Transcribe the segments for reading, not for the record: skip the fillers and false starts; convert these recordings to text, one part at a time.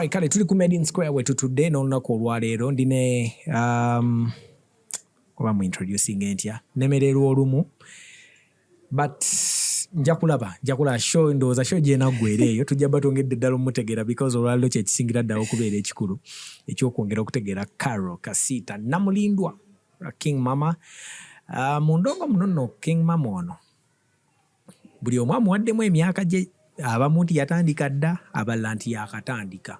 Alright, kale tuli ku Made in Square wetu today n'olunaku olwaleero ndine oba mu introducing entya nemererwa olumu but njakulaba show ndowooza show gyenaggwera eyo tujja batongedde ddala omutegeera because olwaleero kyekisingira ddala okubeera ekikulu ekyokwongera okutegeera Karole Kasita namulindwa King Mama. Mu ndongo muno nno King Mama ono buli omu amuwaddemu emyaka gye, abamu nti yatandika dda, abalala nti yakatandika.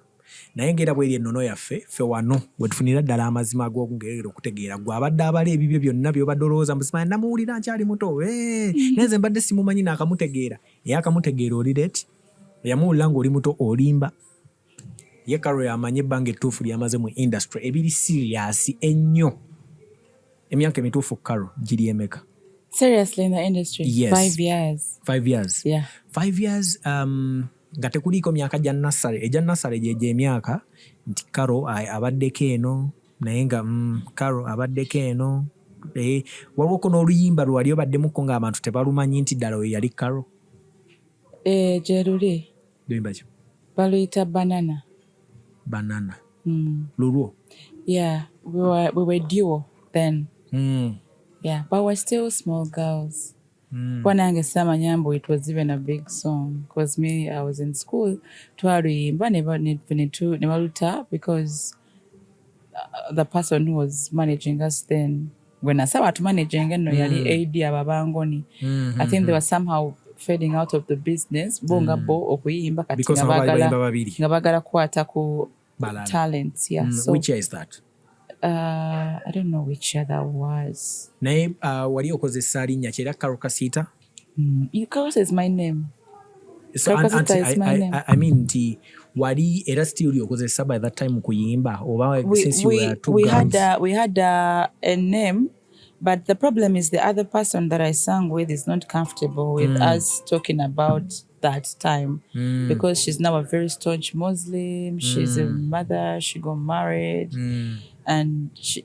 Naye ngera bweri ennono yaffe ffe wano wetufunira ddala amazima ag'okugerera okutegeera gwe abadde abala ebibyo byonna by'obadde olowooza mbusimanyi namuwulira nkyali muto neze mbadde simumanyi naakamutegeera ye akamutegeera oliret yamuwulira ng'oli muto olimba. Ye Karole amanyi ebbanga ettuufu lyamaze mu industry ebiri serious ennyo. Emyaka emituufu Karole giri emeka? Seriously, in the industry? Yes. 5 years. 5 years? Yeah. 5 years, nga tekuliiko myaka gya nasale. Egya nasale gye emyaka nti Karole abaddeko eno, naye nga Karole abaddeko eno. Waliwo n'oluyimba lwali obaddemuko ng'abantu tebalumanyi nti ddala we yali Karole? Gye luli. Luyimba ki? Baluyita Banana. Banana. Lulwo? Yeah, we were duo then. Yeah, but we're still small girls. When I was Samanyambo, it was even a big song. Because me, I was in school. Twaluyimba never luta because the person who was managing us then, when I saw managing, no yali AD ababangoni. I think they were somehow fading out of the business. Bonga bo okuyimba kati ngabagala kwata ku talents. Yeah. So which year is that? I don't know which year that was. Naye wali okozesa linnya kyera Karole Kasita? Karole is my name. So, Karole Kasita is my name. I mean, wali era still okozesa by that time kuyimba? Oba since you were two girls? We had a name, but the problem is the other person that I sang with is not comfortable with us talking about that time because she's now a very staunch Muslim. She's a mother. She got married. And she,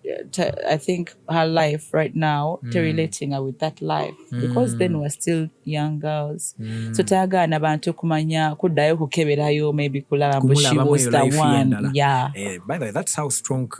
I think her life right now, relating her with that life because then we're still young girls. So tagana bantu kumanya kudayo kukeberayo maybe kulaba mbu she was the one. Yeah. By the way, that's how strong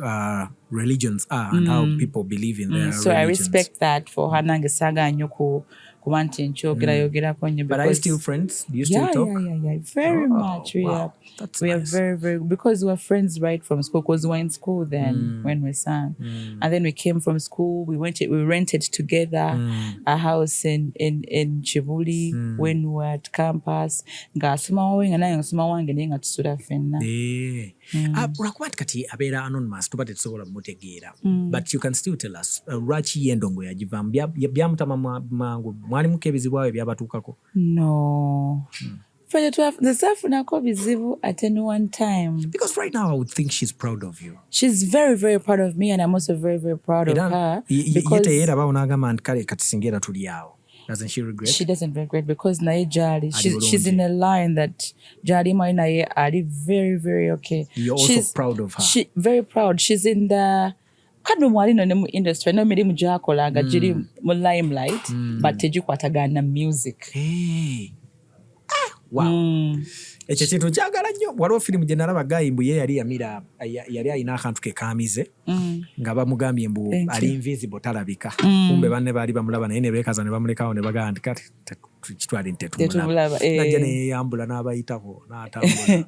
religions are and how people believe in their so religions. I respect that for her nangesaga nyoku kumanti nchogera konye. But are you still friends? Do you still talk? Yeah. Very much. Wow. We are very, very, because we were friends right from school, because we were in school then when we sang. And then we came from school, we rented together a house in Chivuli when we were at campus. Urakwati kati abeera anonymous tubadde tusobola mutegeera but you can still tell us lwaki y'endongo yagivamu byamutama mangu mwalimuko ebizibu awo ebyabatuukako? No. For the 12, the Safunako bizibu at any one time. Because right now I would think she's proud of you. She's very, very proud of me and I'm also very, very proud of her. Doesn't she regret? She doesn't regret because nae Jali, she's in a line that Jali mai nae are very, very okay. You're also proud of her. She very proud. She's in the kadu mwali no industry no miri mujakolanga jiri mu limelight but tejikwatagana music. Hey. Wow. Ekyo kintu kyagala nnyo. Waliwo firimu gye nalaba Gayi mbu ye yali yamira yali alina akantu ke kaamize nga bamugambye mbu ali invisible talabika. Kumbe banne baali bamulaba naye ne beekaza ne bamulekawo ne bagamba nti kati kitwali tetumulaba. Najja ne yeeyambula n'abayitako n'atambula.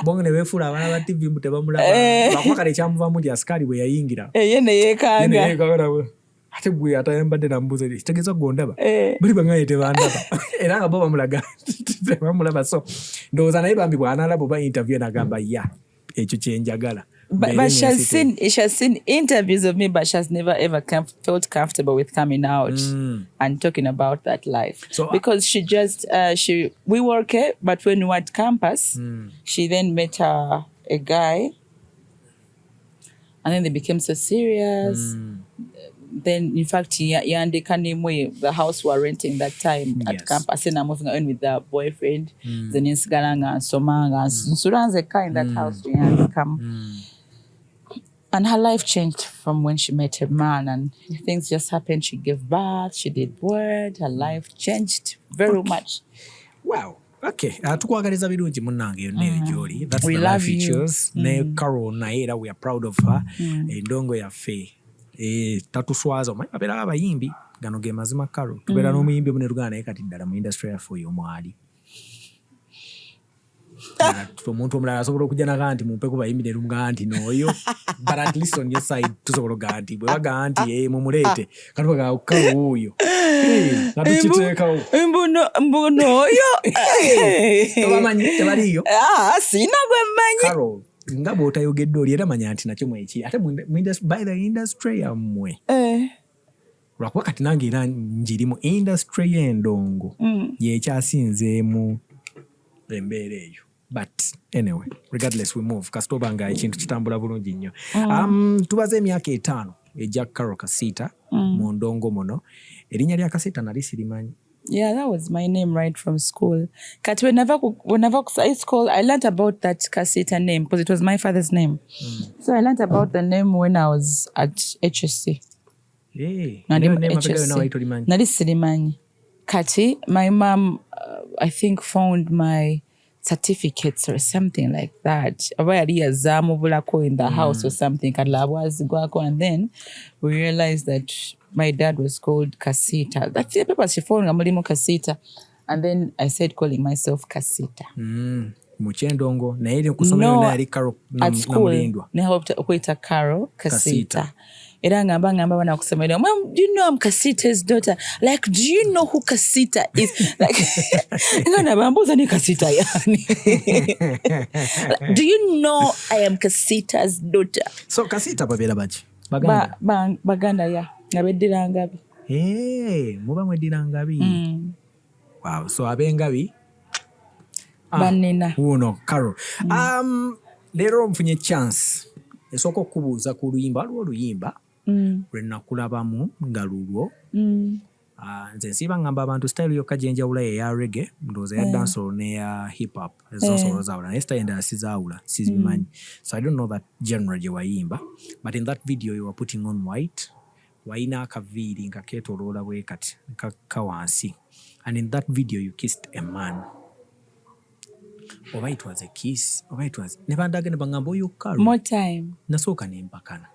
Bonge ne beefuula abaana ba TV mbu tebamulaba. Lwakuba kale ekyamuvamu nti asikaali bwe yayingira. Ye ne yeekanga. Ate gwe atayambadde nambuuza kitegeeza gondaba buli bangaye tebandaba era nga bo bamulaga tebamulaba so ndowooza naye bambi bw'anaalaba oba interview n'agamba ekyo kyenjagala. But she has seen interviews of me, but she has never ever felt comfortable with coming out and talking about that life. So, because she just we were okay, but when we were at campus, she then met a guy, and then they became so serious. Then, in fact, the house we were renting that time at campus, and I'm moving on with the boyfriend. Then in Sigaranga and Somanga and Suranzeka in that house we had come. And her life changed from when she met her man, and things just happened. She gave birth, she did word, her life changed very much. Wow. Okay, tukwagaliza birungi munnange yonna gy'oli. That's we the love life you. we chose. Ne Karole naye era we are proud of her. Endongo yaffe tatuswaza omanyi babeera abayimbi gano ge mazima Karole. Tubeera n'omuyimbi omu ne tugana naye kati ddala mu industry yaffe oyo mwali. Omuntu omulala asobola okujja naga nti mumpe ku bayimbi ne luga nti n'oyo, but at least on your side tusobola okugaa nti bwe bagaa nti mumuleete kati bagaa Karole wuuyo natukiteekawo mbuno oyo tobamanyi tebaliyo sina gwe mmanyi Karole nga bw'otayogedde oli era manya nti nakyo mweki ate by the industry yammwe lwakuba kati nange era njiri mu industry y'endongo yekyasinzeemu embeera eyo. But anyway, regardless we move. Kasitoba nga ekintu kitambula bulungi nnyo. Tubaze emyaka 5 ejja Karole Kasita mu ndongo muno. Erinnya lya Kasita nali sirimanyi. Yeah, that was my name right from school. Kati whenever I learned about that Kasita name because it was my father's name. So I learned about the name when I was at HSC. Nali sirimanyi. Kati my mom I think found my certificates or something like that. In the house or something. And then we realized that my dad was called Kasita. That's the paper she found Kasita. And then I started calling myself Kasita. Muchendongo na ile kusomero na Karole at school kuita Karole Kasita. Era ngamba bana kusomero, Mom, do you know I'm Kasita's daughter? Like, do you know who Kasita is? Like, ngana bambuza ni Kasita yani. Do you know I am Kasita's daughter? So Kasita babera bachi? Baganda ya. Ngabeddira ngabi. Muba mweddira ngabi. Wow, so abengabi banina uno Karole. Lero mfunye chance esoko kubuuza ku luyimba waliwo oluyimba lwe nakulabamu nga lulwo nze nsiba ngamba abantu style yokka gyenjawula eya reggae ndowooza ya dancehall neya hip hop ezonsolo zaawula naye style endala sizaawula sizimanyi. So I don't know that genre gye wayimba, but in that video you were putting on white, wayina akaviiri nga keetoloola bwe kati kawansi, and in that video you kissed a man. Oba it was a kiss, oba it was never ndage ne bangamba oyo Karole. More time. Nasooka ne mpakana.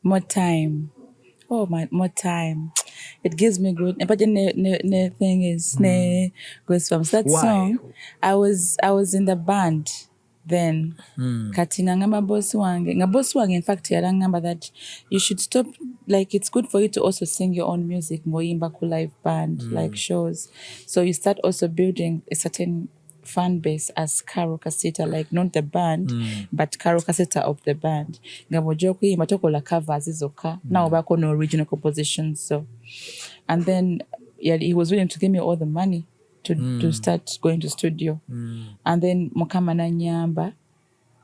More time. Oh my, more time. It gives me good. But the thing is, goosebumps. That Why? song, I was in the band then. Kati ngamba boss wange. Nga boss wange in fact yarangamba that you should stop. Like it's good for you to also sing your own music. Moyimba ku live band like shows. So you start also building a certain fan base as Karole Kasita, like not the band, but Karole Kasita of the band. Ngabojo kuyimba tokola covers izoka. Now back on original compositions. So, and then he was willing to give me all the money to start going to studio. And then mukama na nyamba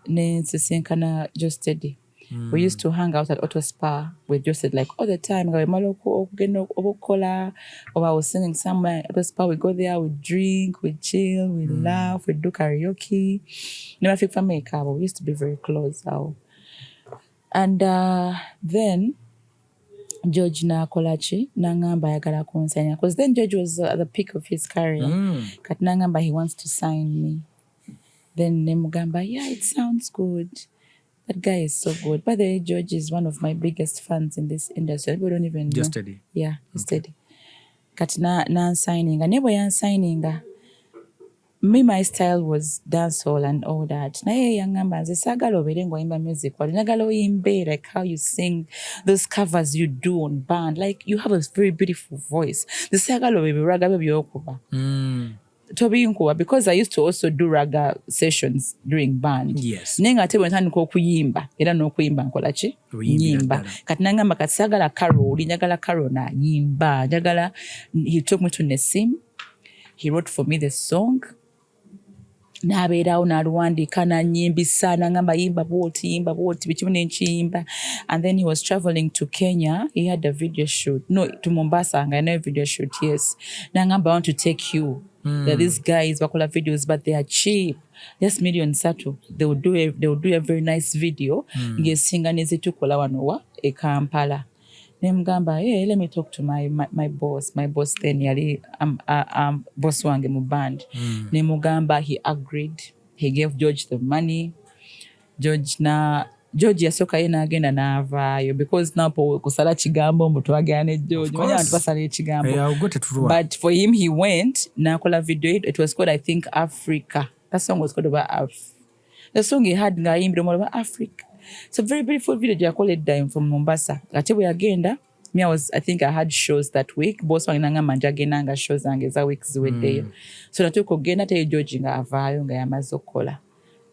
ne nsisenkana Just Steady. We used to hang out at Auto Spa with Just Steady like all the time. Or I was singing somewhere at Auto Spa. We go there, we drink, we chill, we laugh, we do karaoke. Never think for makeup. We used to be very close. And then George na Kolachi nangamba yagala kunsanya because then George was at the peak of his career. Kat nangamba he wants to sign me. Then nemugamba, yeah, it sounds good. That guy is so good. By the way, George is one of my biggest fans in this industry. People don't even know. Just Steady. Yeah, Just Steady. Kat na signing. Nebo yan signing. Me, my style was dancehall and all that. Na ye yangamba nze sagala obere ng'oyimba music. Wali nagala oyimbe like how you sing, those covers you do on band. Like you have a very beautiful voice. The sagala obere raga baby okuba. Tobi nkuba because I used to also do raga sessions during band. Yes. Nenga ate bwentandika okuyimba era n'okuyimba nkola ki? Nyimba. Kati nangamba kati sagala Karole, njagala Karole na yimba. Njagala, he took me to Nesim. He wrote for me the song. Nabeerawo n'aluwandiika nanyimbisa nangamba yimba bwoti bikimu nenchiyimba. And then he was traveling to Kenya. He had a video shoot. No, to Mombasa. I know a video shoot, yes. Nangamba, I want to take you. There are these guys bakola videos, but they are cheap. Just $1,000,000. They will do a very nice video. Ngesinga nezitukola wano wa e Kampala. Nemugamba, hey, let me talk to my boss. My boss then yali boss wange mu band. Nemugamba, he agreed. He gave George the money. George yasooka ye n'agenda n'avaayo because napo kusala kigambo mbu twagala ne George. Manya abantu basala ekigambo. But for him, he went, n'akola video. It was called, I think, Africa. That song was called about the song he had ng'ayimbira omulala about Africa. It's a very beautiful video. I call it Dime from Mombasa. Ate bwe yagenda, I think I had shows that week. Boss wange n'angamba agenda nga shows zange za week ziweddeyo. So natuuka okugenda ate George ng'avaayo nga yamaze okukola.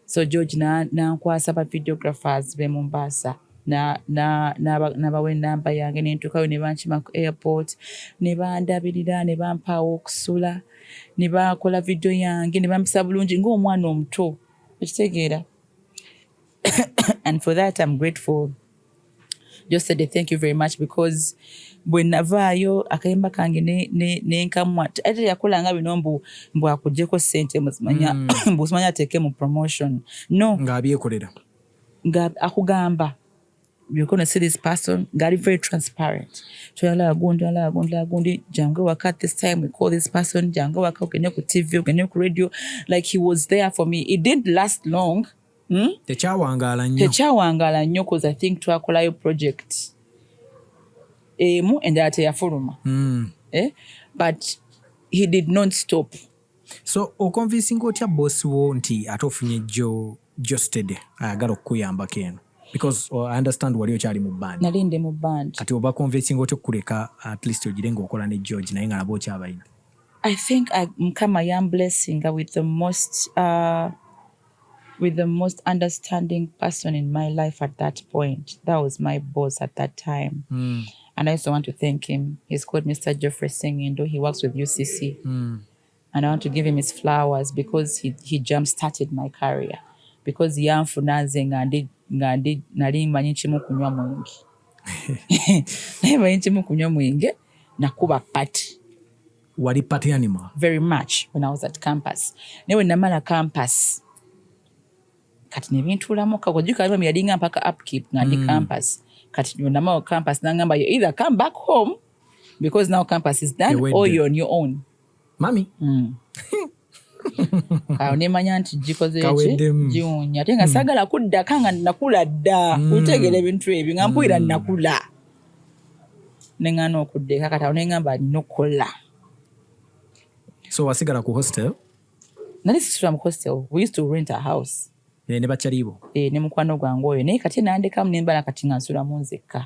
So George n'ankwasa ba videographers be Mombasa. N'abawa ennamba yange ne ntuukayo ne bankima ku airport, ne bandabirira, ne bampaawo okusula, ne bakola video yange, ne bampisa bulungi ng'omwana omuto. Okitegeera. And for that, I'm grateful. Just said thank you very much because bwe navaayo akayimba kange ne nkamwa ate yakolanga bino mbu akugyeko ssente mbusimanya ateeke mu promotion. No. Ng'abyekolera. Akugamba. You're going to see this person. God is very transparent. Jango waka this time. We call this person. Jango waka ukenya ku TV, ukenya ku radio. Like he was there for me. It didn't last long. Tekyawangala nnyo because I think twakolayo project emu endala teyafuluma. But he did not stop. So okonvincing otya boss wo nti ate ofunye jo steady ayagala okukuyambako eno because I understand wali okyali mu band. Nalinde mu band. Kati oba convincing otya okuleka at least ogire ng'okola ne George naye nga nabo okyabayina. I think I am blessing with the most understanding person in my life at that point. That was my boss at that time. And I also want to thank him. He's called Mr. Geoffrey Sengindo. He works with UCC. And I want to give him his flowers because he jump-started my career. Because yanfunaze ngandi nali manyi kimu kunywa mwenge. Naye manyi kimu kunywa mwenge nakuba party. Wali party animal? Very much when I was at campus. Naye when namala campus, kati nebintuulamu kagojuka biba yalinga mpaka upkeep ngandi campus. Kati namala campus nangamba you either come back home because now campus is done or you're on your own. Mami. Awo nemanya nti gikoze jiwunya ate nga sagala kuddaka nga nakula dda utegera ebintu ebyo nga mpulira nakula neŋŋaana okuddeka kati awo neŋŋamba alina okukola. So wasigala ku hostel? Nali sisula mu hostel. We used to rent a house. Ne bakyalibo? Ne mukwano gwange oyo naye kati nandekamu nembala kati nga nsulamu nzekka.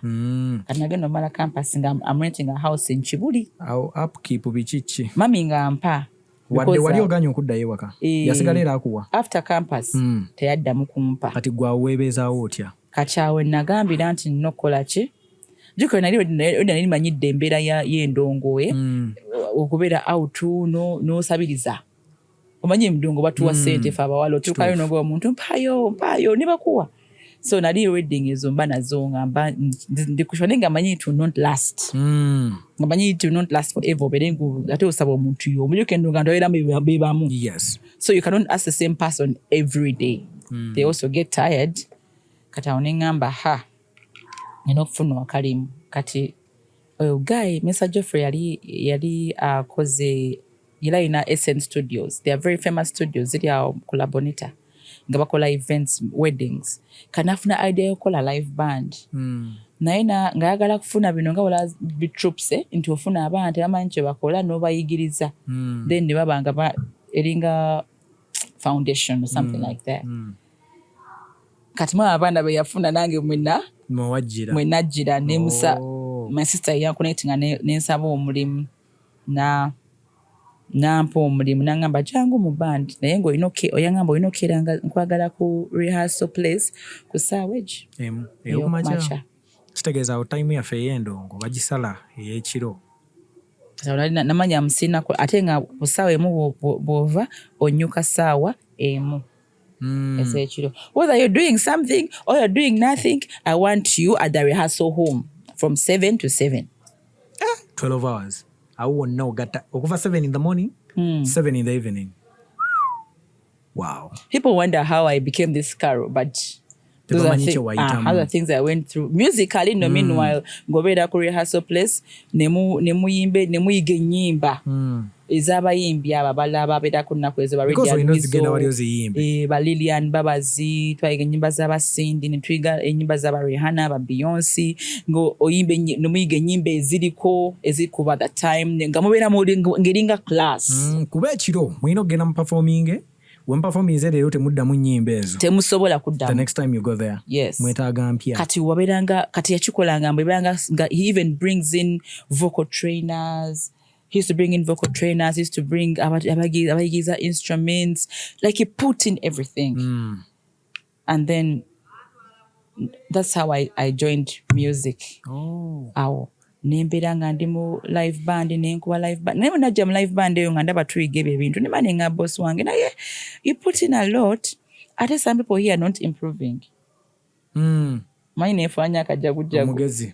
Kati nagenda omala campus nga I'm renting a house in Kibuli. Awo upkeep bikiki? Mami nga mpa. Wadde wali oganya okuddayo ewaka? Yasigala era akuwa? After campus teyaddamu kumpa. Kati gwe weebeezaawo otya? Kati awo nagambira nti nina okukola ki? Jukira nali manyidde embeera y'endongoye okubeera out n'osabiriza. Omanyi emidongo batuwa ssente fe abawala otuukayo n'ogoba omuntu mpaayo ne bakuwa. So nali wedding ezo mba nazo ngamba ndikushwane nga manyi it will not last. Nga manyi it will not last forever. Oberengu ate osaba omuntu yo. Omulyoke endonga ntoyera bebamu. Yes. So you cannot ask the same person every day. They also get tired. Kati awo ne ngamba nina okufuna wakalimu. Kati oyo guy Mr. Geoffrey yali akoze yalina Essence Studios. They are very famous studios. Ziri awo ku La Bonita. Nga bakola events, weddings. Kanafuna idea yokola live band. Naye nga yagala kufuna bino nga wala bitroops nti ofuna abantu abamanyi kye bakola n'obayigiriza. Then ne babanga eringa foundation or something like that. Kati mwa abaana be yafuna nange mwenajjira nemusa my sister yanconnectinga nensaba omulimu nampa omulimu nangamba jangu mu band naye oyangamba olina okkeera nkwagala ku rehearsal place ku saaweji eyokumakya kitegeeza awo time yaffe ey'endongo bagisala ey'ekiro namanya musiinako ate nga ku ssaawa emu bw'ova onyuka ssaawa emu ez'ekiro. Whether you're doing something or you're doing nothing, I want you at the rehearsal home from 7 to 7. 12 hours. I won't know. Over 7 in the morning, 7 in the evening. Wow. People wonder how I became this Karole, but Other things I went through musically. No, meanwhile ngobeera ku rehearsal place nemuyimbe ennyimba ez'abayimbi abo abalala ababeera ku nnaku ezo ba Lilian Babazi, twayiga ennyimba z'abasindi, ne tuyiga ennyimba z'aba Rihanna, ba Beyonce, nomuyiga ennyimba ezikuba that time nga mubeera ngeringa class. Kuba ekiro mulina okugenda mu performing. When performing leero temuddamu nnyimba ezo temusobola kuddamu. The next time you go there, yes, mwetaaga mpya. Kati yakikolanga mbweberanga he even brings in vocal trainers. He used to bring in vocal trainers. He used to bring abayigiza instruments. Like he put in everything. And then that's how I joined music. Nembeera nga ndi mu live band nenkuba live band. Naye najja mu live band eyo nga ndaba tuyiga ebyo ebintu. Ne mane nga boss wange naye you put in a lot. Ate some people here are not improving. Mine nefanya akajagujagu. Omugezi.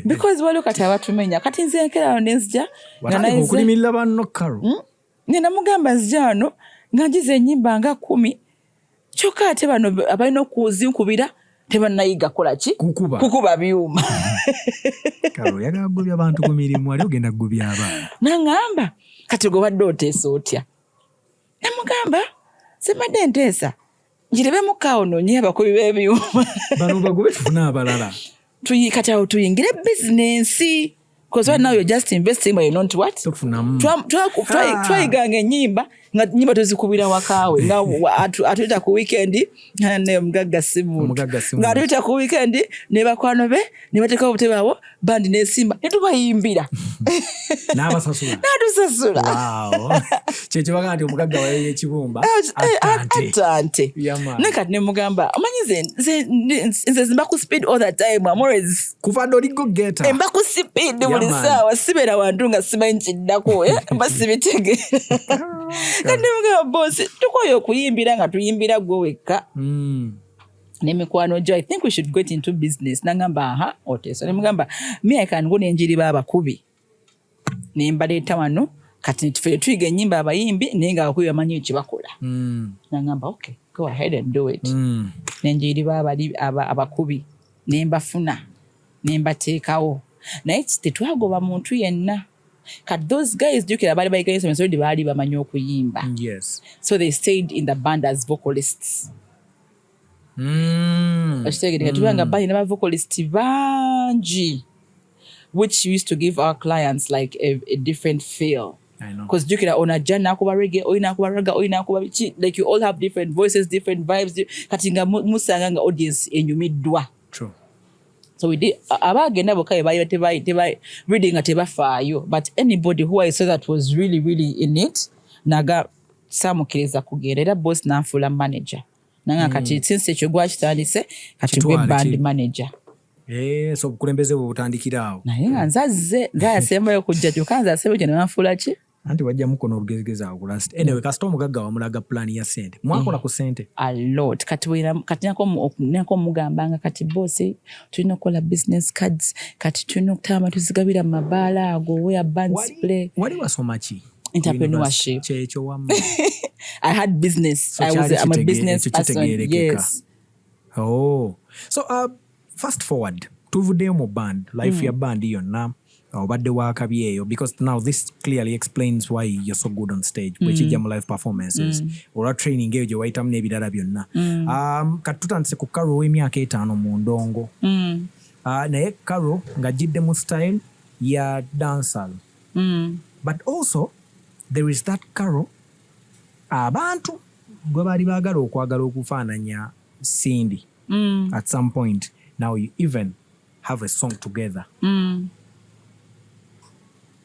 Because waliwo kati abatumenya. Kati nze nkera nenzija. Watali okulimirira banno Karole. Nina mugamba nzija wano nga njize ennyimba nga 10. Kyokka ate bano abalina okuzinkubira tebanayiga kola ki? Kukuba byuma. Karole yagala kugobya abantu ku mirimu ali ogenda kugobya abaana. Nangamba kati gobadde oteesa otya? Namugamba simadde nteesa. Njirebe mukaono nye abakubi b'ebyuma. Bano bagobe tufuna abalala. Kati awo tuyingire business. Because right now you're just investing, but you're not what? Twayiganga ennyimba nga nnyimba tuzikubira wakaawe nga atuyita ku weekend ne mugagga simu nga atuyita ku weekend ne bakwano be ne bateekawo obutebe abo bandi n'esimba ne tubayimbira n'abasasula kyekyo bagaa nti omugagga wayo y'ekibumba atante ne kati ne mugamba omanyi nze mba ku speed all the time. I'm always kuva ddoli go getter mba ku speed buli ssaawa sibeera wantu nga simanyi kiddako mba sibitegeera. Kati mugamba boss tukoye okuyimbira nga tuyimbira gwe wekka. Nemikwano jo I think we should get into business. Nangamba oteso nemugamba me I can go nenjiriba abakubi nembaleeta wano kati tufe tuyiga ennyimba abayimbi naye nga abakubi bamanyi ekibakola. Nangamba okay, go ahead and do it. Nenjiriba abakubi nembafuna nembateekawo naye tetwagoba muntu yenna. Kati those guys jukira bali bayiga yeso already bali bamanyi okuyimba. Yes. So they stayed in the band as vocalists. Tubanga bali n'aba vocalists bangi, which used to give our clients like a different feel. I know. Because jukira onajja nakuba reggae, oyinakuba raga, oyinakuba like you all have different voices, different vibes. Kati nga musanga nga audience enyumiddwa. True. So we did abagenda boka teba reading atebafaayo, but anybody who I saw that was really in it naga samukiriza kugenda era boss nanfula manager nanga kati since ekyo gwakitandise kati gwe band manager. So bukulembeze butandikira awo naye nzaze yasembayo kujja kyukanza asebe kye nanfula ki anti wajja mukono olugezigeza awo last. Anyway, kasita omugagga wamulaga plan ya sente mwakola ku sente a lot. Kati nako mugambanga kati boss tulina kola business cards kati tulina okutama tuzigabira mu mabaala ago where bands play. Wali wasoma ki? Entrepreneurship. Kyekyo wamma. I had business. I'm a business person. Yes. So fast forward tuvuddeyo mu band life ya band yonna obadde waakabi eyo because now this clearly explains why you're so good on stage bwekijja mu live performances olwa training eyo gye wayitamu n'ebirala byonna. Kati tutandise ku Karole w'emyaka 5 mu ndongo naye Karole ng'ajjidde mu style ya dancehall. But also there is that Karole abantu gwe baali baagala okwagala okufaananya Cindy at some point. Now you even have a song together.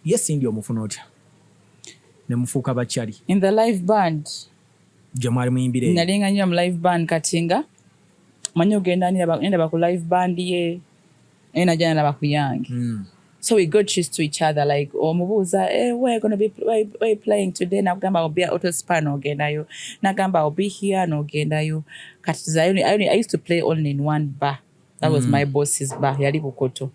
Yes, Cindy omufuna otya ne mufuuka bakyali in the live band gye mwali muyimbire nalinga nnyo mu live band katinga manyi ogenda nenda ku live band ye najja nalaba ku yange. So we got used to each other like omubuuza we're going to be playing today nagamba I'll be at Autospan ogendayo nagamba I'll be here nogendayo kati I used to play only in one bar. That was my boss's bar yali Bukoto.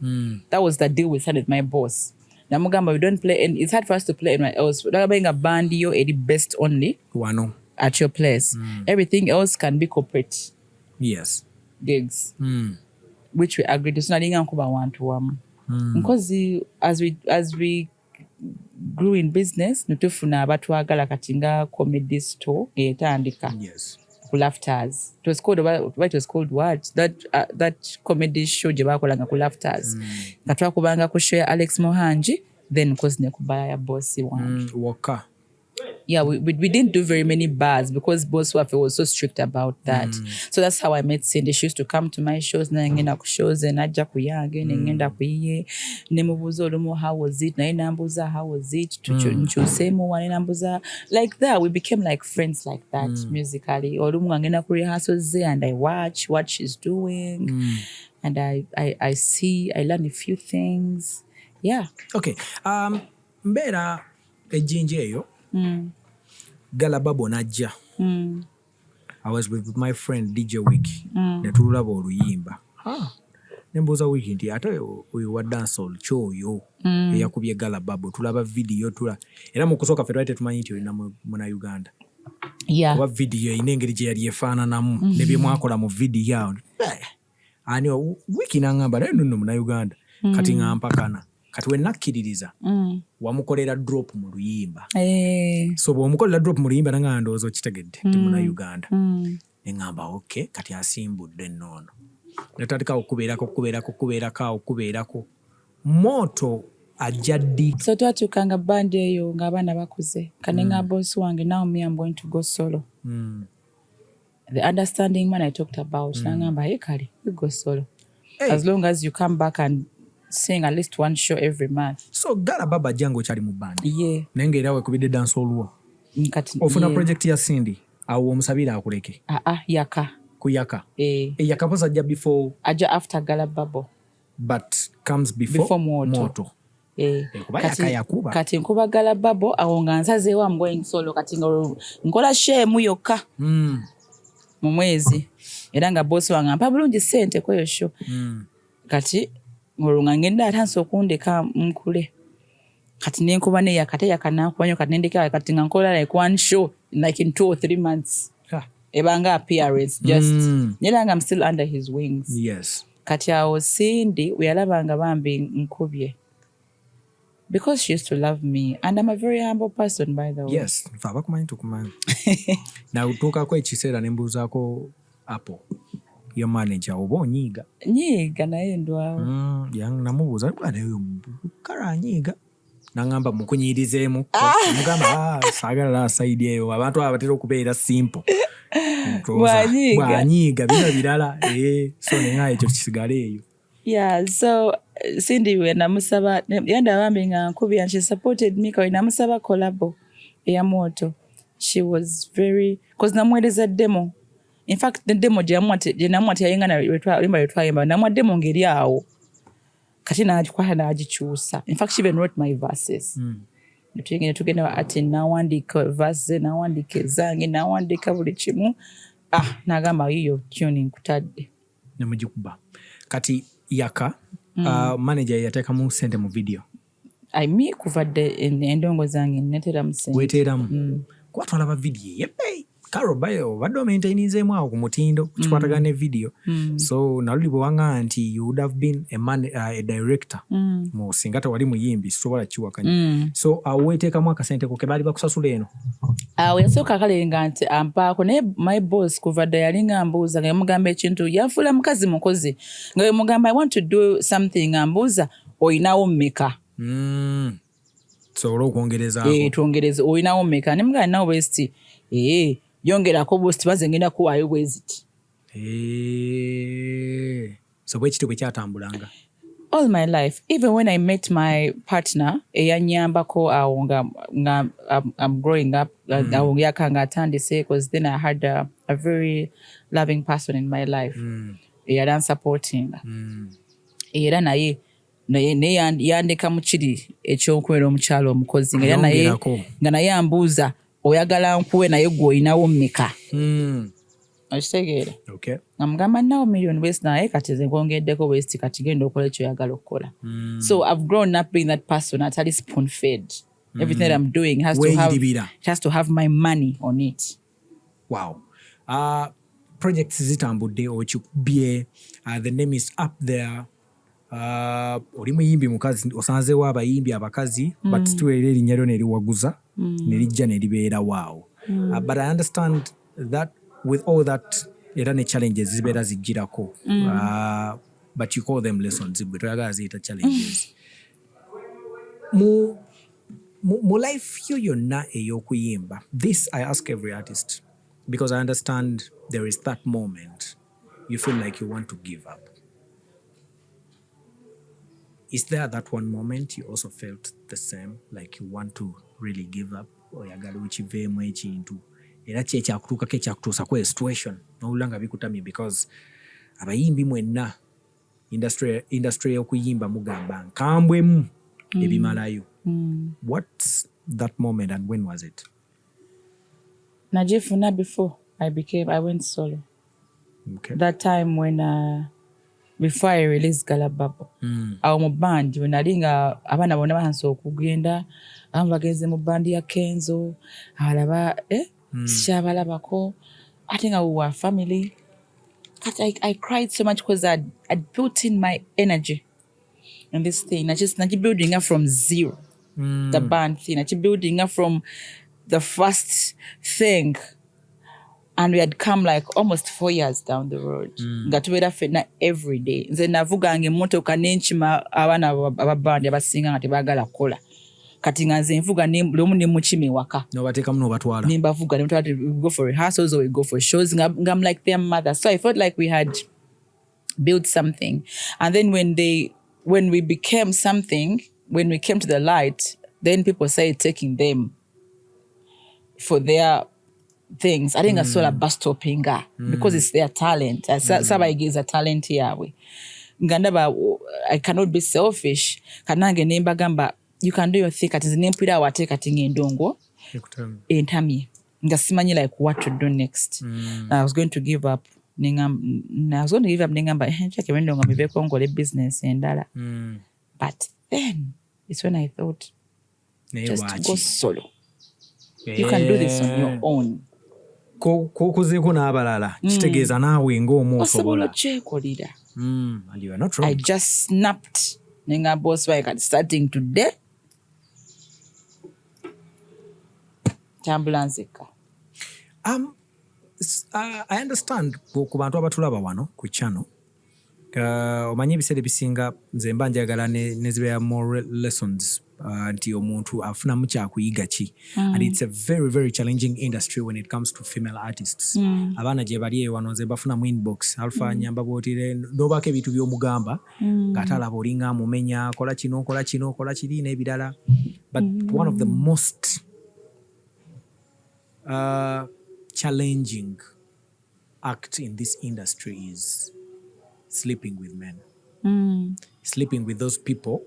That was the deal we had with my boss. Namugamba we don't play and it's hard for us to play anywhere else. Being a band yo edi best only wano at your place. Everything else can be corporate gigs, which we agreed to. Because as we grew in business, nitufuna abatwagala kati nga comedy store etandika. Ku Laughters. It was called what? That comedy show je bakolanga ku Laughters. Katwakubanga ku show ya Alex Mohanji, then cause ne kubaya ya bossy one. Waka. Yeah, we didn't do very many bars because Boss Wafe was so strict about that. So that's how I met Cindy. She used to come to my shows, na ngenda ku shows, and najja kuyange, ngenda kuiye, nemubuza olumu how was it, na inambuza how was it, nchusemu wa inambuza, like that. We became like friends like that musically. Olumu ngenda ku rehearsals and I watch what she's doing, and I see, I learn a few things. Yeah. Okay. Mbera ejinje eyo. Galababo najja. I was with my friend DJ Wiki. Netulaba oluyimba. Nembuuza Wiki nti ate oyo wa dancehall kyoyo eyakubye Galababo. Tulaba video era mu kusooka ffe twali tetumanyi nti olina muna Uganda. Kuba video eyina engeri gye yali efaananamu ne bye mwakola mu video awo. Ani Wiki n'aŋŋamba naye nno muna Uganda. Kati ŋampakana. Kati we nakkiririza wamukolera drop mu luyimba. So bw'omukolera drop mu luyimba nanga ndowooza okitegedde timuna Uganda. Eŋŋamba okay, kati asimbudde nnono. Netandika okukubeerako. Moto ajja ddi. So twatukanga band eyo ng'abaana bakuze. Kane nga boss wange, now me I'm going to go solo. The understanding man I talked about. Nangamba hey kali, you go solo. As long as you come back and sing at least one show every month. So Galababo jango chali mu band. Yeah. Nenge era we kubide dance olwo. Ofuna project ya Cindy awo omusabira akuleke. Yaka. Kuyaka. Yaka posa ajja before. Ajja after Galababo. But comes before Moto. Kati nkuba Galababo awo nga nsazeewo I'm going solo kati nkola shame yokka. Mu mwezi. Era nga boss wange ampa bulungi sente kweyo show. Kati ngolunga ngenda atanso okundeka mkule. Kati nenkuba ne yakate yakanakubanyo kati nendeka kati ngankola like one show like in 2 or 3 months. Ebanga appearance just nyelanga I'm still under his wings. Yes. Kati awo Cindy uyalabanga bambi nkubye. Because she used to love me and I'm a very humble person by the way. Yes, mfaba kumanyi tukumanyi. Na utuka kwa ekiseera nembuuzaako Apple. Your manager oba onyiiga. Nyiiga naye ndwawo. Namubuuza bwana eyo kala anyiiga. Nangamba mukunyirizeemu. Mugamba saagala side eyo abantu abatera okubeera simple. Bwanyiiga bino birala. So nenga ekyo kisigala eyo. Yeah, so Cindy we namusaba yanda bambi nga nkubi and she supported me kwa namusaba collabo ya Moto. She was very because namweleza demo. In fact, the demo jenamwati yayenga na limba yetwayemba namwa demo ngeri awo. Kati nagikwata nagikyusa. In fact, she even wrote my verses. Tugenda ati nawandika verse nawandika zange nawandika buli kimu. Nagamba yiyo tune nkutadde. Namugikuba. Kati Yaka manager yateekamu sente mu video. Me kuvadde endongo zange netera mu sente. Weeteramu. Kuba twalaba video yepe. Karole bayo baddo maintainizeemu awo ku mutindo kikwatagana video. So naluli bwanga nti you would have been a director mu singa tewali muyimbi sobola kiwakanya. So aweteekamu akasente ko ke baali bakusasula eno. Yasooka akalenga nti ampaako naye my boss kuvadde yalinga mbuuza nga yamugamba ekintu yafuula mukazi mukozi nga yamugamba I want to do something ambuuza oyinawo mmeka. So olw'okwongerezaako. Twongereze oyinawo mmeka ne mugamba nawo bwesti yongerako boost baze ngenda kuwaayo bweziti. So bwekiti bwe kyatambulanga. All my life, even when I met my partner eyanyambako awo nga I'm growing up awo yakanga atandise because then I had a very loving person in my life eyali supporting era naye yandeka mu kiri ekyokubeera omukyalo omukozi nga naye ambuuza oyagala nkuwe naye gwe oyinawo mmeka. Okitegeera? Okay. Namugamba nawo million ways naye kati nze nkwongeddeko ways kati genda okola ekyoyagala okukola. So I've grown up being that person atali spoon fed. Everything that I'm doing has to have my money on it. Wow. Projects zitambudde okikubye, the name is up there. Oli muyimbi mukazi, osanzeewo abayimbi abakazi, but still erinnya lyo ne liwaguza ne lijja ne libeera waawo. But I understand that with all that era ne challenges zibeera zijjirako, but you call them lessons, bwe toyagala ziyita challenges. Mu life yo yonna ey'okuyimba, this I ask every artist, because I understand there is that moment you feel like you want to give up. Is there that one moment you also felt the same, like you want to really give up, oyagala okiveemu ekintu era ki ekyakutuukako ekyakutuusako e situation n'owulira nga bikutamye? Because abayimbi mwenna industry y'okuyimba mugamba nkambwemu ebimalayo. What's that moment and when was it? Najifuna before I went solo. Okay. That time when before I released Galababo, awo mu band we nali nga abaana bonna banso okugenda, abamu bagenze mu band ya Kenzo, alaba sikyabalabako, ate nga we were family. But I cried so much because I'd built in my energy in this thing. Naji building up from zero, the band thing. Naji building up from the first thing. And we had come like almost 4 years down the road. Nga tubeera ffenna every day. Nze navuganga emmotoka n'enkima abaana ababandi abasinga nga tebaagala kukola. Kati nga nze nvuga lumu ne mukima ewaka. N'obateekamu n'obatwala. Ne mbavuga ne mutwala, we go for rehearsals or we go for shows. Nga I'm like their mother. So I felt like we had built something. And then when we became something, when we came to the light, then people started taking them for their things. I think I saw a bus stoppinga because it's their talent. Sabayigiza talent yawe. Ngandaba, I cannot be selfish. Kanange nemba gamba, you can do your thing. Kati nempira wate kati ngendongo. Entamye. Nga simanyi like what to do next. I was going to give up. Nengamba, chake wendo nga mibeko ngole business endala. But then, it's when I thought, just go solo. You can do this on your own. Kokuzeeko n'abalala kitegeeza naawe ng'omu osobola. And you are not wrong. I just snapped. Nenga boss like starting today. Tambulance. I understand ku bantu abatulaba wano ku channel. Omanyi ebiseera ebisinga nze mba njagala ne zibeera more lessons nti omuntu afunamu kyakuyiga ki. And it's a very, very challenging industry when it comes to female artists. Abaana gye bali wano nze bafunamu inbox alfa nyamba bwotire n'obaako ebintu by'omugamba ng'ate alaba olinga amumenya kola kino kola kiri n'ebirala. But one of the most challenging act in this industry is sleeping with men. Sleeping with those people,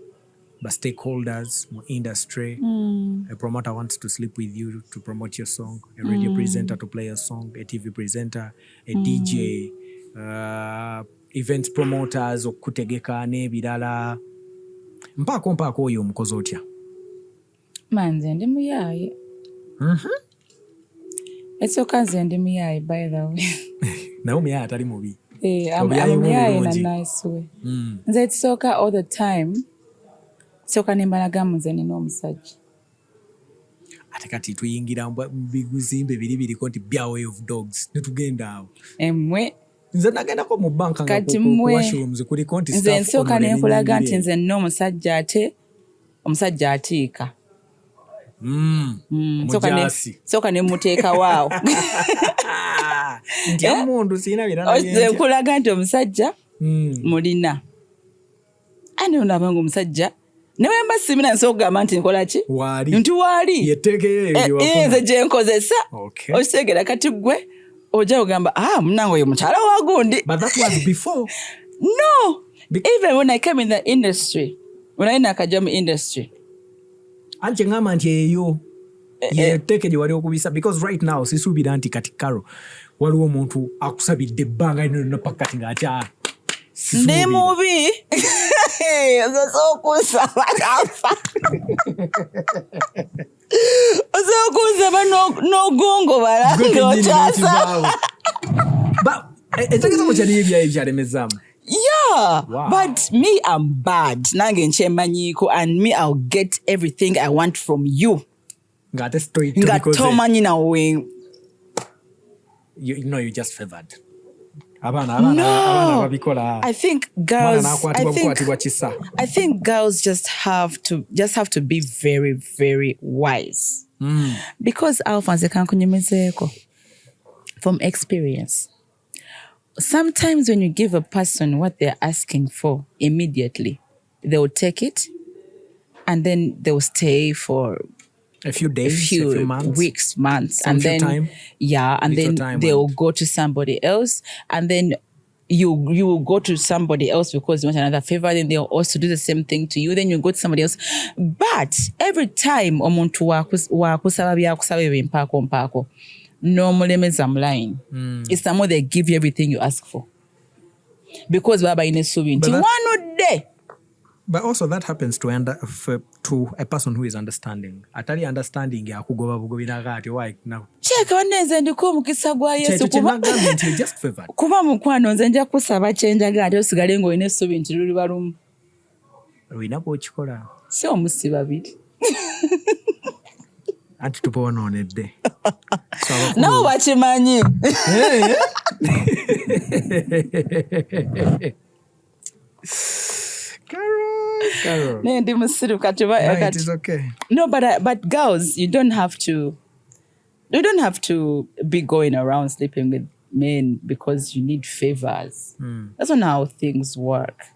the stakeholders, industry. A promoter wants to sleep with you to promote your song, a radio presenter to play a song, a TV presenter, a DJ, events promoters, okutegeka n'ebirala. Mpaako oyo omukozi otya? Manze ndi muyaye. Esooka nze ndi muyaye by the way. Naye omuyaye atali mubi. I'm muyaye in a nice way. Nze ekisooka all the time. Soka nembalagamu nze nina omusajja. Ate kati tuyingira biguzimbe biriko nti bya way of dogs netugenda awo. Emmwe nze nagendako mu banka nga kuwashurooms kuliko nti staff. Nze nsooka nenkulaga nti nze nina omusajja ate omusajja atiika. Soka nemuteeka waawo. Nti omuntu sina birala by'enja. Nze nkulaga nti omusajja mulina. Ani onabanga omusajja newe mba simina nsogamba nti nkola ki? Nti waali. Yetegeyo nze gye nkozesa. Okitegera kati gwe ojja ogamba munange oyo mukyala wa gundi. But that was before. No. Even when I came in the industry, when I in academic industry. Anche ngama nti eyo yeteke gye wali okubisa, because right now sisuubira nti kati Karo waliwo omuntu akusabidde ebbanga lino pakati ng'atya ndi mubi. Ozo no gongo baranga chasa. But etegeza mu kyali ebyayi byalemezaamu. Yeah, wow. But me, I'm bad. Nange nchemanyiko, and me, I'll get everything I want from you. Ngate straight to because you know you just favored. No, I think girls. I think girls just have to be very, very wise. Because from experience, sometimes when you give a person what they're asking for immediately, they will take it, and then they will stay for a few days, a few months, weeks, months, and then time. Yeah, and then they will go to somebody else, and then you will go to somebody else because you want another favor. Then they'll also do the same thing to you. Then you go to somebody else. But every time omuntu wakusaba byakusaba mpako no mulemeza mline. It's the more they give you everything you ask for. Because baba ine subi nti one day. But also that happens to a person who is understanding. Atali understanding ya kugoba bugobina gati why now. Check wanenze ndiko mukisa gwa Yesu kuba just favored. Kuba mukwano nze nja kusaba chenja gati osigale ngo ine subi nti luli balumu. Ruina ko chikola. Si omusi babiri. Ati tupona onedde. No bachimanyi. Karole. No, it is okay. No, but girls, you don't have to be going around sleeping with men because you need favors. That's not how things work.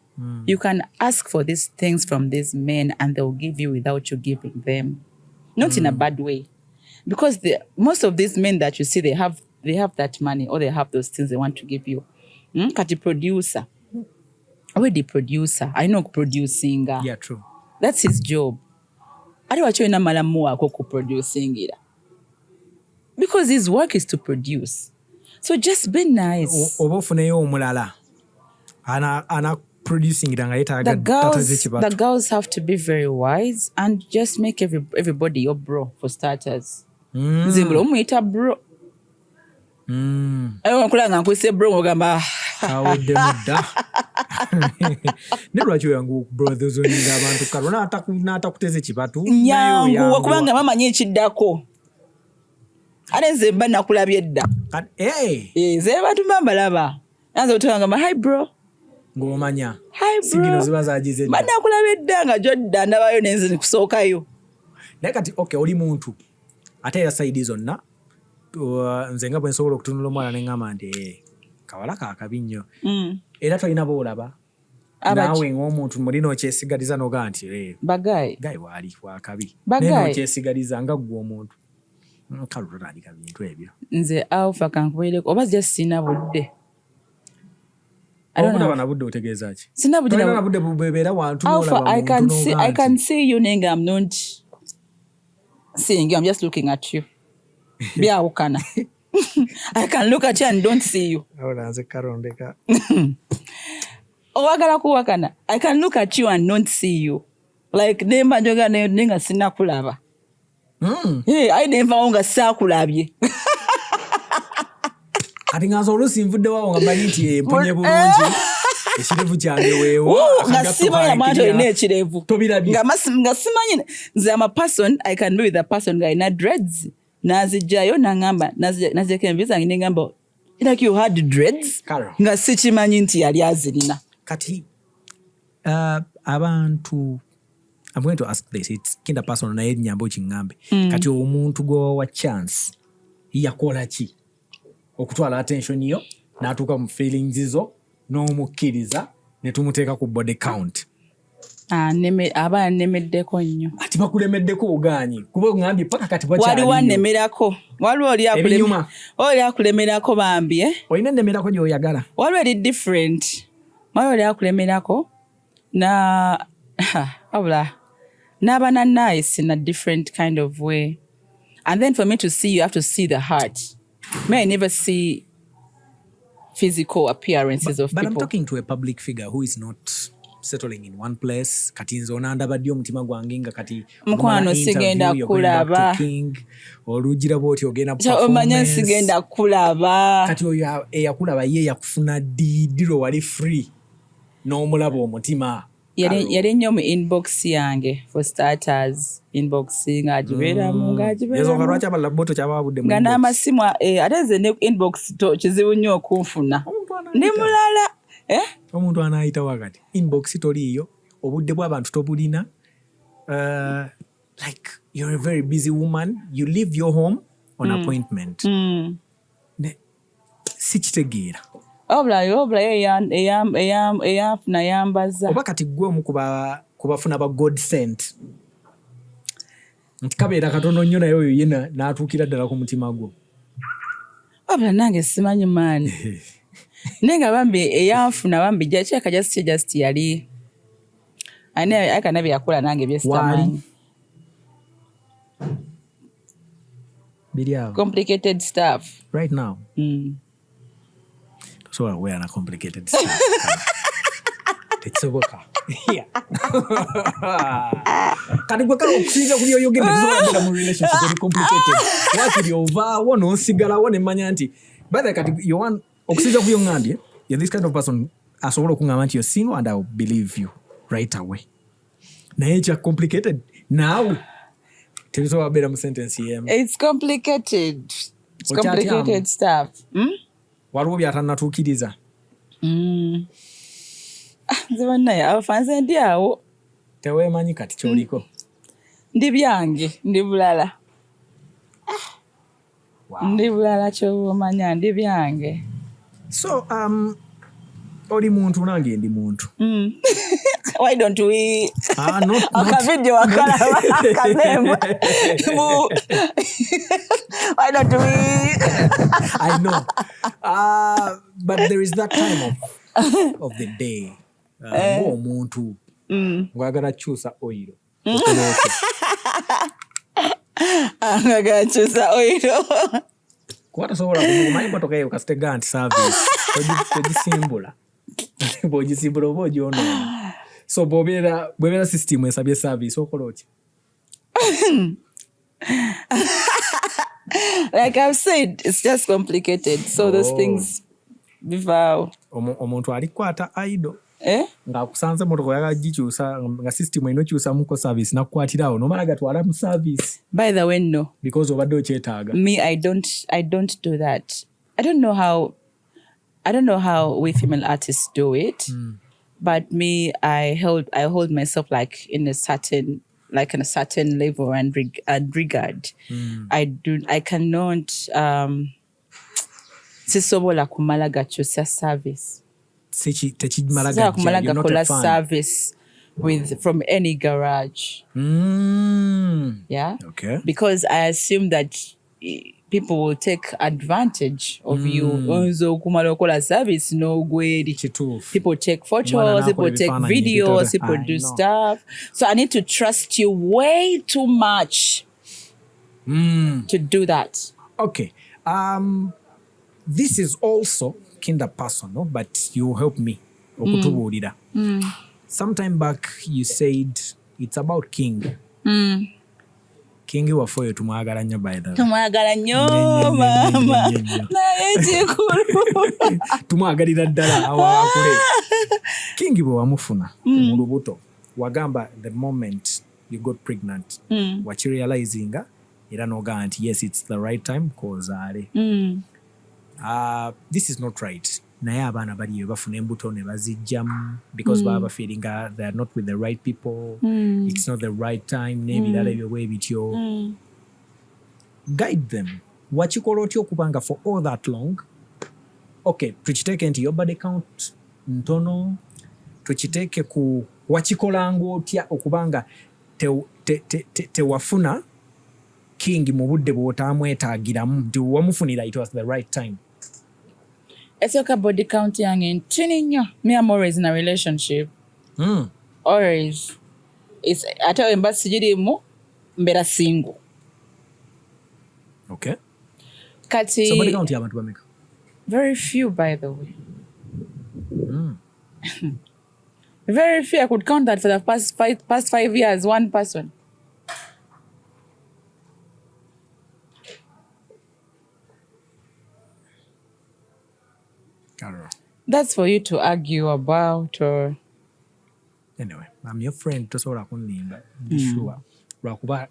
You can ask for these things from these men and they'll give you without you giving them. Not in a bad way. Because most of these men that you see, they have that money or they have those things they want to give you. Kati producer. Already producer. I know producing. Yeah, true. That's his job. Because his work is to produce. So just be nice. The girls have to be very wise and just make everybody your bro for starters. Bro. Nebwacho yangu brothers oninga abantu Karole natakuteze kibatu nyangu wakubanga mama nyekiddako alenze mba nakulabye edda ze batu mambalaba nanze otanga hi bro ngomanya hi bro sigino zibaza agize mba nakulabye edda nga jodda ndabayo nenze nikusookayo nakati okay oli muntu ate ya side zonna nze nga bwe nsobola okutunula omwana nengamba nti kawala kakabinyo era tolina boolaba nawe ng'omuntu mulina okyesigaliza noga nti bagay waali wakabi naye okyesigaliza nga ggwe omuntu Karole alika bintu ebyo nze alpha kankubeereko oba just sina budde obudde budde otegeeza ki sina budde na budde bubeera wantu Alpha, I can see you name I'm not seeing you, I'm just looking at you. Byawukana. I can look at you and don't see you. Olanze karondeka. Owagala kuwakana. I can look at you and not see you. Like nemba njoga nenga sina kulaba. Hey, I never onga sa kulabye. Ati ngazo olusimvudde wawo nga bayiti mpunye bulungi. Ekirevu kyange weewo. Nga sima ya mato ine ekirevu. Nga simanyi. Nze am a person, I can be with a person nga ina dreads. Nazijayo nangamba. Nazijake mbiza ngine ngamba. Like you had dreads. Nga sichimanyi nti yali azirina. Kati, abantu, I'm going to ask this. It's kinda personal na yedi nyambo chingambe. Kati omuntu go wa chance. Yakola chi. Okutwala attention yo. Natuka mu feelings izo. N'omukiriza ne tumuteeka ku body count. Aba nemeddeko nnyo. Ati bakulemeddeko ogaanyi. Kuba ngambye paka kati bwakyali. Wali wanemerako. Wali oli akulemerako bambi Olina nemerako gy'oyagala. Wali oli different. Wali oli akulemerako na abula. Nabana nice in a different kind of way. And then for me to see you have to see the heart. May I never see physical appearances of but people. I'm talking to a public figure who is not settling in one place. Kati nze onandaba ddi omutima gwange nga kati mukwano sigenda kulaba olugira bwoti ogenda omanya sigenda kulaba kati oyo eyakulaba ye yakufuna ddi lwe wali free n'omulaba omutima yali nnyo mu inbox yange for starters inbox ng'agibeeramu lwaki abalala boto kyababudde nga n'amasimu ate nze ne inbox kizibu nnyo okunfuna ndi mulala omuntu anaayita wakati inbox toliiyo obudde bw'abantu tobulina like you're a very busy woman, you leave your home on appointment. Sikitegeera eyafuna yambaza oba kati gwe omu kubafuna ba god sent nti kabeera katono nnyo naye oyo yena n'atuukira ddala ku mutima gwo obula nange simanyi maani naye nga bambi eyanfuna bambi jakyeka just yali akana byeyakola nange byesitamanyi complicated stuff right now. So we are complicated stuff. Tetsoboka. Yeah. Kati gwe kale okusinga kuli oyo gende tuzola mu relationship very complicated. Wakiri ova wono sigala wone manya nti by the kati you want okusinga kuli ngambye you're this kind of person asobola okungamba nti you're single and I will believe you right away. Naye kya complicated now. Tebisobola bera mu sentence yemu. It's complicated. It's complicated stuff. Waliwo byatanatuukiriza. Nze bannaye abafanze ndi awo. Teweemanyi kati kyoliko. Ndi byange, ndi bulala. Ndi bulala ky'omanya, ndi byange. So, oli muntu nange ndi muntu. Why don't we video why don't we I know but there is that time of the day omuntu ngwagala chusa oiro ngwagala chusa oiro kwata sobola kumanyi motoka yo kasitega anti service tojisimbula bojisimbula obojono so bwebera system esabye service okola otya like I've said it's just complicated so those things before omuntu alikwata aido ng'akusanze motoka yagagikyusa nga system enokyusa muko service nakukwatirawo nomala gatwala mu service. By the way, no, because obadde okyetaaga. Me, I don't do that. I don't know how we female artists do it. But me, I hold myself like in a certain level and regard. I cannot sisobola kumala gachusa service. Techimala gakola service from any garage. Yeah. Okay. Because I assume that people will take advantage of you. Onzo kumala okola service no gweri. People take photos, people take videos, people do stuff. So I need to trust you way too much to do that. Okay. This is also kinda personal, but you help me. Okutubuulira. Sometime back you said it's about King. King wafoyo tumwagala nnyo by the way. Tumwagala nnyo mama. Naye kikulu. Tumwagalira ddala awakule. King bwe wamufuna mu lubuto wagamba the moment you got pregnant wakirealizinga era n'ogamba nti yes it's the right time kozaale. This is not right. Naye abaana baliyo bafuna embuto ne bazijjamu because baba feeling they are not with the right people. It's not the right time. N'ebirala ebyo bwe bityo. Guide them. Wakikola otya okubanga for all that long. Okay, tukiteeke nti your body count ntono. Tukiteeke ku wakikolanga otya okubanga tewafuna King mu budde bw'otaamwetaagiramu nti wamufunira it was the right time. It's like a body count yange ntini nnyo. Me, I'm always in a relationship. Always. It's ate emba sigirimu mbera single. Okay. Kati. So body count y'abantu bameka? Very few, by the way. Very few. I could count that for the past 5 years, one person. Karole. That's for you to argue about or... Anyway, I'm your friend. Tosobola kunimba. Sure. Lwakuba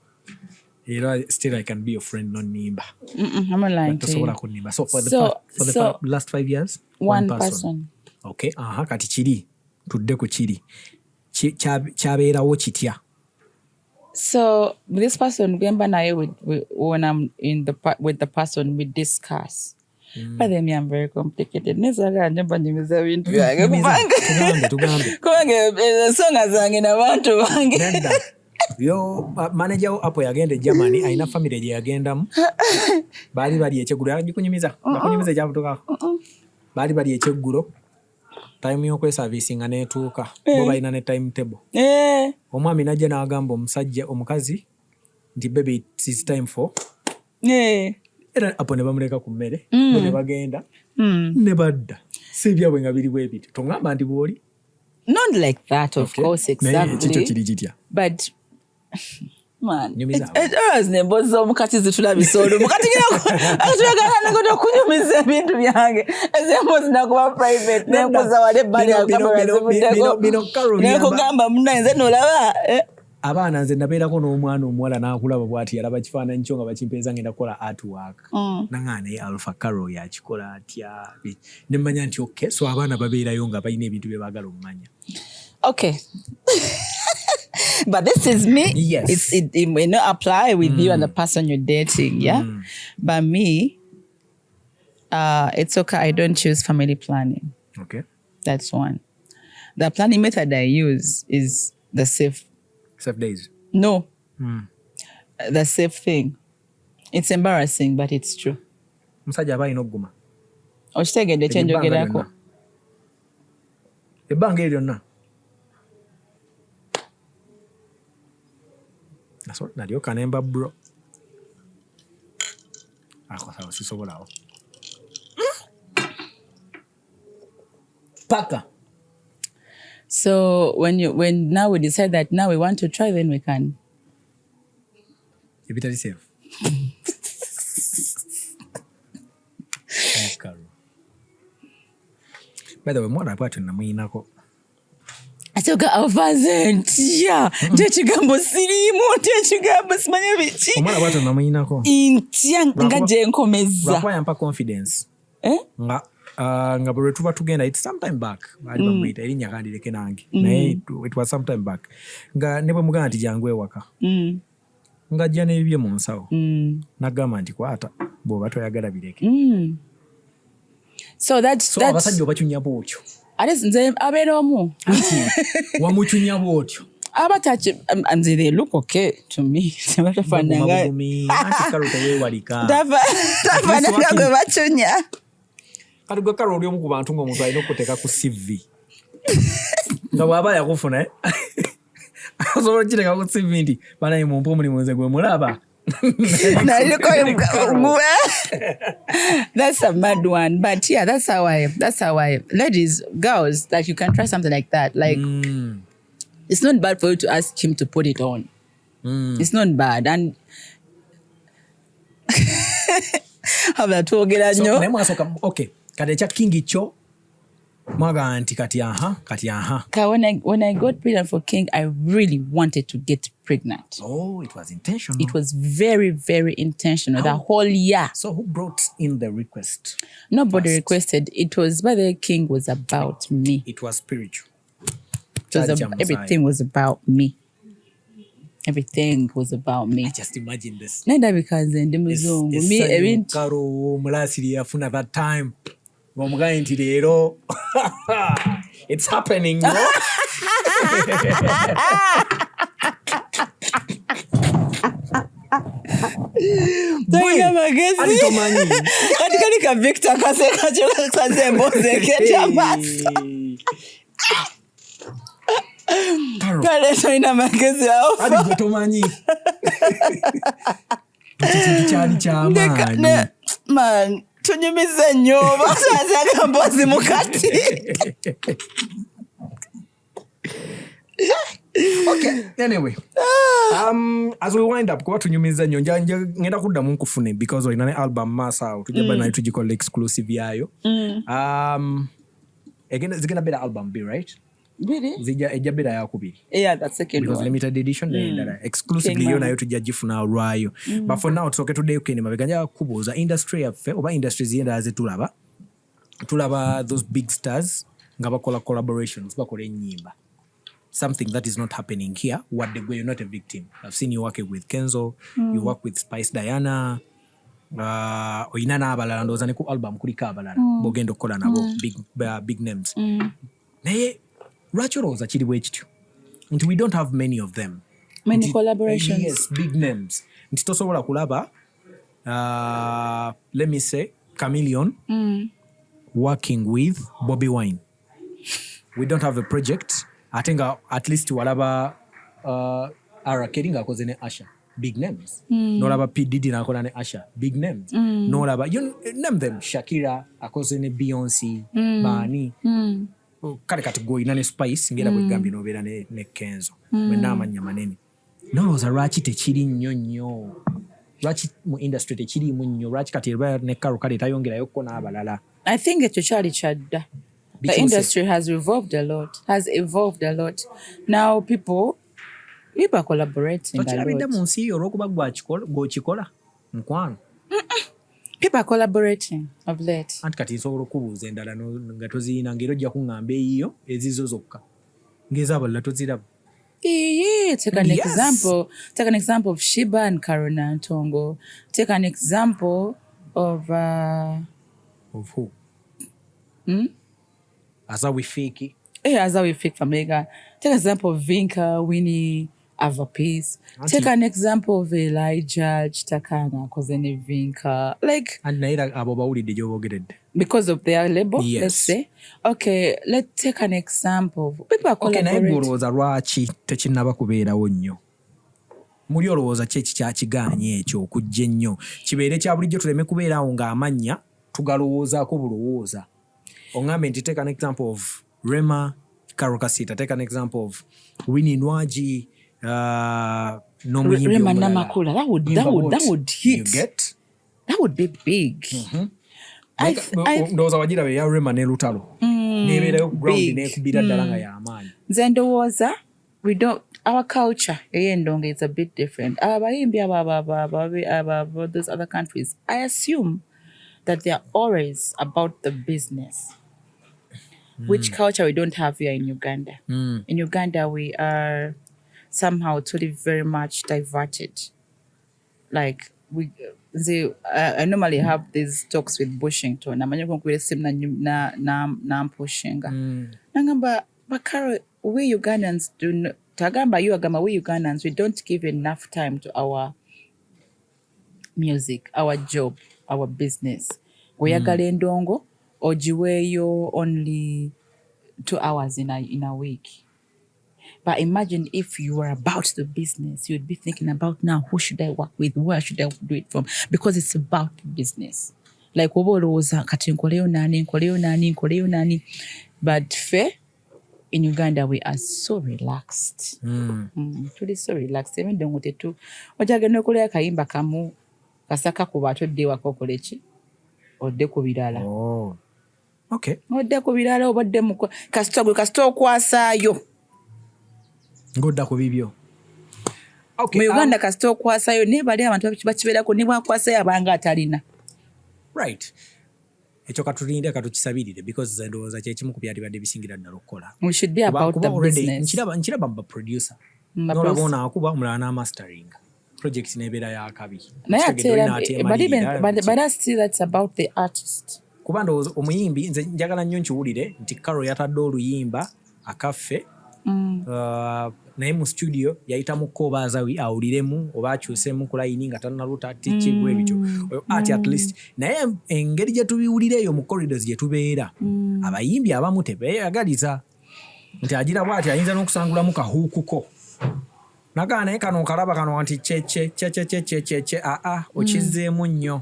era still I can be your friend, non nimba. I'm not lying to you. Kunimba. So for the last 5 years, one person. Okay. Kati chiri. Tudde ku chiri. Kyabeerawo kitya? So this person, remember now when I'm with the person, we discuss. But then I'm very complicated. Tugambe. Songa zange na bantu bange. Yo manager wo apo yagenda Germany aina family gye yagendamu. Bali ekyeggulo gikunyumiza. Bakunyumiza kyabutuka. Bali ekyeggulo. Time yokwe servicing anetuuka. Bo balina ne timetable. Omwami najja n'agamba omukazi nti baby it's time for. Era apo ne bamuleka ku mmere. Ne bagenda. Ne badda. Si byabwe nga biri bwe biti. Tongamba nti bwoli. Not like that, of course, exactly. But man, it's nembozo mukati zitulabisolo mukati akutulagana ngoto kunyumiza ebintu byange ezembo zinakuba private nempoza wale bali akamera nekugamba munanze nolaba abaana nze nabeerako n'omwana omuwala n'akulaba bw'ati yalaba kifaananyi kyo nga bakimpeeza ngenda kukola artwork naŋŋaana Alpha Karole yakikola atya ne mmanya nti okay so abaana babeerayo nga balina ebintu bye baagala omumanya. Okay. But this is me. Yes. It may not apply with you and the person you're dating, yeah? But me, it's okay. I don't choose family planning. Okay. That's one. The planning method I use is the safe days. No. The safe thing. It's embarrassing, but it's true. Musajja aba alina okuguma. Okitegedde kye njogerako. Ebbanga eryo lyonna. Nalyoka nemba bro. Sawa sisobolawo. Paka. So when now we decide that now we want to try, then we can. If it is safe. By the way, mwana patu na mwinako. Atoka avazentya. Tekigambo sirimu, tekigambo simanya biki. Omwana patu na mwinako. Intya nga gye nkomeza. Lwakuba yampa confidence. Nga bwe tuba tugenda it's sometime back bali bamuyita erinnya kandi leke nange naye it was sometime back nga ne bwe mugamba nti jangu ewaka nga ajja n'ebibye mu nsawo nagamba nti kwata bw'oba toyagala bireke so abasajja obacunya bwotyo ate nze abeera omu wamucunya bwotyo and they look okay to me. Tafananga gwe bacunya. Kati gwe Karole omu ku bantu ng'omuntu alina okuteeka ku CV. Nga bw'aba yakufuna asobola okiteeka ku CV nti banaye mumpe omulimu nze gwe mulaba. That's a mad one. But yeah, that's how I ladies, girls, like you can try something like that. Like it's not bad for you to ask him to put it on. It's not bad. And how about twogera nnyo? Okay. Kade cha King cho mwaga nti kati aha. When I got pregnant for King, I really wanted to get pregnant. Oh, it was intentional. It was very, very intentional. The whole year. So who brought in the request? Nobody requested. It was by the King was about me. It was spiritual. Everything was about me. Everything was about me. I just imagine this. Nenda bikaze ndi muzungu. Me ebintu Karo mulasiri yafuna that time. Ngomugaye nti leero. It's happening, no? Toya magezi. Alitomanyi. Kati ka Victor kaseka chola kaze mboze kecha basi. Kale toina magezi aofa. Adi gotomanyi. Tuchali chama. Man, tunyumize nnyo. Basaza mbozi mukati. Okay, anyway. As we wind up, kuba tunyumiza nnyo ngenda kuddamu nkufune because olina ne album maaso tujja nayo tugikola exclusive yayo. Zigenda beera album B, right? Really? Ejja beera yakubiri. Yeah, that's second because one. Limited edition exclusively yo nayo tujja gifuna olwayo. But for now tusooke tuddeyo kene mabega nja kubuuza industry yaffe oba industries endala zetulaba. Tulaba those big stars nga bakola collaborations bakola ennyimba. Something that is not happening here. What the you're not a victim. I've seen you working with Kenzo, you work with Spice Diana, oyina n'abalala ndowooza ne ku album kuliko abalala bogenda okukola nabo big names. Naye lwaki olowooza kiri bwe kityo nti we don't have many of them? Many collaborations. Yes, big names. Nti tosobola kulaba let me say Chameleon working with Bobby Wine. We don't have a project. I think at least walaba Arakeri ngakoze ne Asha. Big names. Nolaba P. Diddy nakola ne Asha. Big names. Nolaba, you name them. Shakira, akoze ne Beyonce, Bani. Kale kati go ina ne Spice, ngera bwe gambi nobeera ne Kenzo. Mwena amanya manene. Nolowooza lwaki tekiri nnyo. Lwaki mu industry tekiri nnyo. Lwaki kati ne Karole kale tayongerayo ko n'abalala. I think ekyo kyali kyadda. The industry has evolved a lot. Now people are collaborating a lot. Mu nsi olw'okuba gw'okikola nkwano. People are collaborating of late. Anti kati nsobola okubuuza endala nga toziyina ng'era ojja kuŋŋamba eyiyo ezizo zokka. Ng'ez'abalala toziraba. Yeah, take an example. Take an example of Shiba and Karuna Ntongo. Take an example of who? Azawi Fiki. Yeah, Azawi Fiki Famega. Take an example of Vinka, Winnie, Avapeace. Take an example of Elijah, Takana, Kozene Vinka. Like, and naira abo bawulidde gy'obogeredde. Because of their label, yes. Let's say. Okay, let's take an example. People are collaborating. Okay, naye olowooza lwaki tekinnaba kubeerawo nnyo? Muli olowooza ki ekikyakigaanye ekyo okujja ennyo? Kibeere kya bulijjo tuleme kubeerawo ng'amannya tugalowoozaako bulowooza. Ongambe nti take an example of Rema, Karole Kasita. Take an example of Winnie Nwaji, Nomuyimbi Rema Namakula. That would hit. You get? That would be big. Ndowooza wagira be ya Rema ne Lutalo. Nebeerayo ground nekubira ddala nga y'amaanyi. Nze ndowooza we don't. Our culture ey'endongo is a bit different. Abayimbi aba those other countries, I assume that they are always about the business. Which culture we don't have here in Uganda. In Uganda, we are somehow totally very much diverted. Like, I normally have these talks with Bushington. We Ugandans do not, we Ugandans, we don't give enough time to our music, our job, our business. Oyagala endongo ojiweyo only 2 hours in a week. But imagine if you were about the business, you'd be thinking about now, who should I work with? Where should I do it from? Because it's about the business. Like kati nkoleyo nani. But in Uganda, we are so relaxed. Tuli so relaxed. Even ndongo tetu. Ojagenda okolera kayimba kamu kasaka ku batodde wakokolechi. Odde ku birala. Oh. Okay. Odde ku birala obadde mu kasita okwasaayo. Ngodda ku bibyo. Okay. Mu Uganda kasita okwasaayo ne bali abantu bakibeerako ne bwakwasaayo abanga atalina. Right. Ekyo katulinde katukisabirire because ndowooza kyekimu ku byalibadde bisingira ddala okukola. We should be about the business. Nkiraba mba producer. Nolabona akuba omulala na mastering. Project nebeera ya kabi. But still that's about the artist. Kuba ndowooza omuyimbi nze njagala nnyo nkiwulire nti Karole yatadde oluyimba akaffe naye mu studio yayitamu kobaaza awuliremu oba akyusemu ku layini nga tannaluta tiki bwe bityo ati at least naye engeri gye tubiwulira eyo mu corridors gye tubeera abayimbi abamu tebeeyagaliza nti agira bw'ati ayinza n'okusangulamu kahuukuko nagaa naye kano kalaba kano nti kye okizzeemu nnyo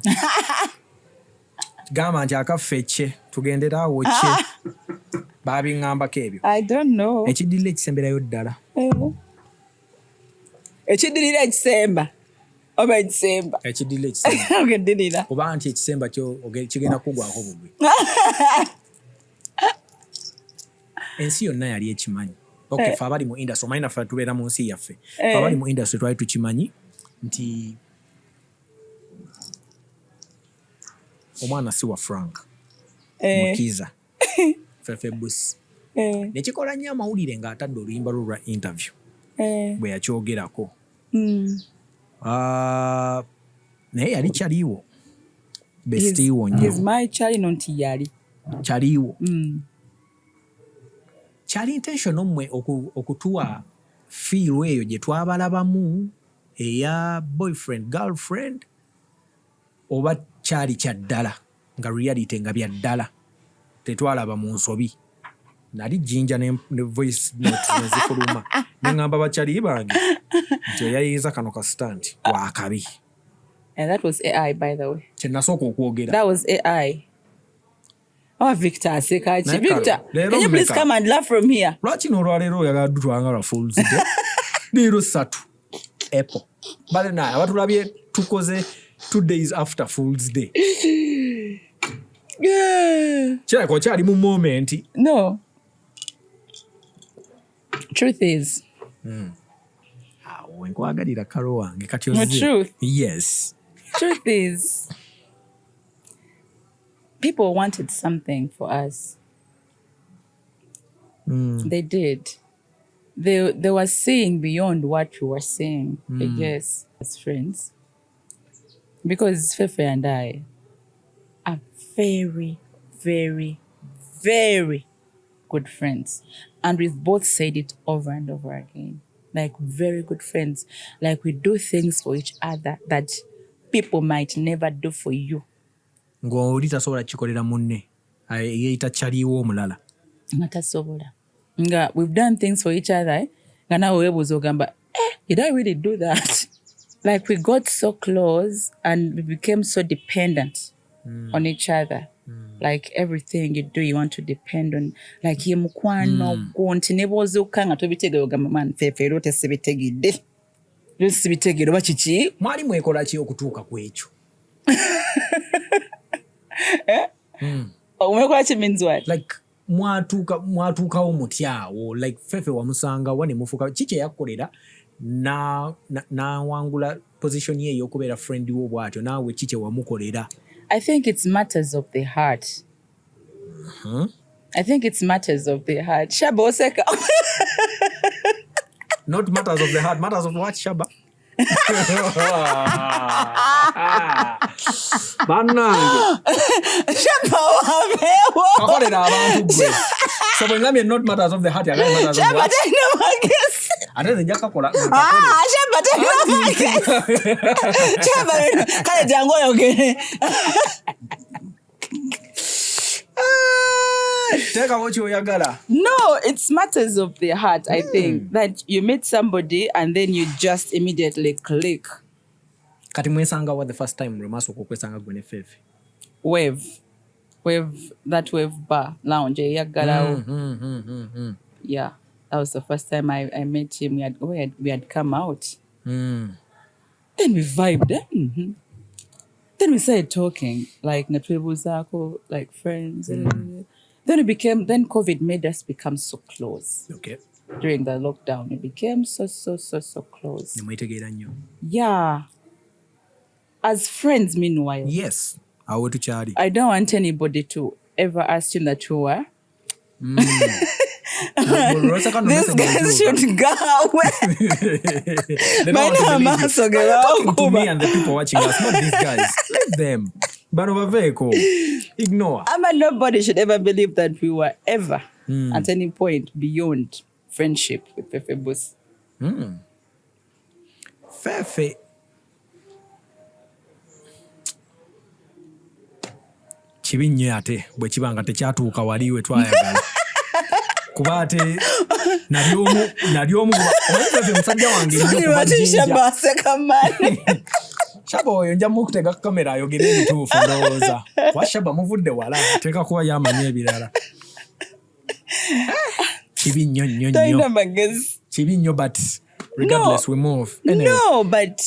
gamba nti akaffe kye tugendera awo kye Babiŋŋambako ebyo. I don't know. Ekiddirira ekisemberayo ddala. Ekiddirira ekisemba. Oba ekisemba. Ekiddirira ekisemba. Okiddirira. Kuba nti ekisemba kigenda kugwako bugwe. Ensi yonna yali ekimanyi. Okay, fe abali mu industry, omanyi naffe tubeera mu nsi yaffe. Fe abali mu industry twali tukimanyi nti omwana si wa Frank. Mukiza. Fefe Busi. Nekikola nnyo amawulire ng'atadde oluyimba lwe lwa interview. Bwe yakyogerako. Naye yali kyaliwo. Bestiiwo nnyo. He's my Charlie nonti yali. Kyaliwo. Kyali intention mmwe okutuwa feel eyo gye twabalabamu eya boyfriend girlfriend oba kyali kya ddala nga reality nga bya ddala tetwalaba mu nsobi. Nali jinja ne voice note nezifuluma neŋŋamba bakyali bange nti oyayiza kano kasita nti wakabi. And that was AI, by the way. Kye nasooka okwogera. That was AI. Oh, Victor, Sekachi. Victor, can you please come and laugh from here? Lwaki n'olwaleero oyagala dutwanga lwa Fool's Day? Leero 3 Apple. Bale naye abatulabye tukoze 2 days after Fool's Day. Kirabika okyali mu moment. No. Truth is. Nkwagalira kalo wange kati No, truth. Yes. Truth is, people wanted something for us. They did. They were seeing beyond what we were seeing, I guess, as friends. Because Fefe and I are very, very, very good friends. And we've both said it over and over again. Like, very good friends. Like, we do things for each other that people might never do for you. Ng'oli tasobola kikolera munne yeeyita kyaliwo omulala. Nga tasobola. Nga we've done things for each other. Nga nawe weebuuza ogamba, did I really do that? Like, we got so close and we became so dependent on each other. Like, everything you do, you want to depend on. Like, ye mukwano gwo nti ne bw'ozuuka nga tobitegera ogamba man Fefe era otesibitegedde. Sibitegera oba kiki? Mwali mwekola ki okutuuka ku ekyo? Umekuwa chi means what? Like mwatuukawo mutyawo like Fefe wamusanga wa ne mufuuka kiki yakolera n'awangula position ye y'okubeera friend wo bw'atyo naawe kiki wamukolera? I think it's matters of the heart. I think it's matters of the heart. Shaba oseka. Not matters of the heart, matters of what, Shaba? Bannange. Shaba wabeewo. Kakolera abantu gwe. So bwe ngambye not matters of the heart, yagambye matters of Shaba what? talina magezi. Ate nze nja kakola. Shaba talina magezi. Shaba kale jangu oyogere. Teekawo kyoyagala. No, it's matters of the heart, I think. That you meet somebody and then you just immediately click. Kati mwesanga wa the first time Remaso okwesanga gwe ne Fefe? Wave, that wave bar, lounge, yagala. Yeah, that was the first time I met him. We had come out. Then we vibed. Then we started talking, like Natwebuzako, like friends. Then COVID made us become so close. Okay. During the lockdown, we became so close. Nemwetegeera nnyo. Yeah. As friends, meanwhile. Yes. Awo tukyali. I don't want anybody to ever ask you that you are. These guys should go away. Talking to me and the people watching us, not these guys. Let them. Banovaveko. Ignore. Nobody should ever believe that we were ever at any point beyond friendship with Fefe Bus. Fefe. Kibi nnyo ate bwe kiba nga tekyatuuka wali we twayagala. Kuba ate nali omu Fefe musajja wange Shaba oyo nja mukutega kamera ayogere ebituufu ndowooza. Wa Shaba muvudde wala teeka kuba yamanya ebirala. Chibi nyo. Talina magezi. Chibi nyo, but regardless, we move. Anyway. No, but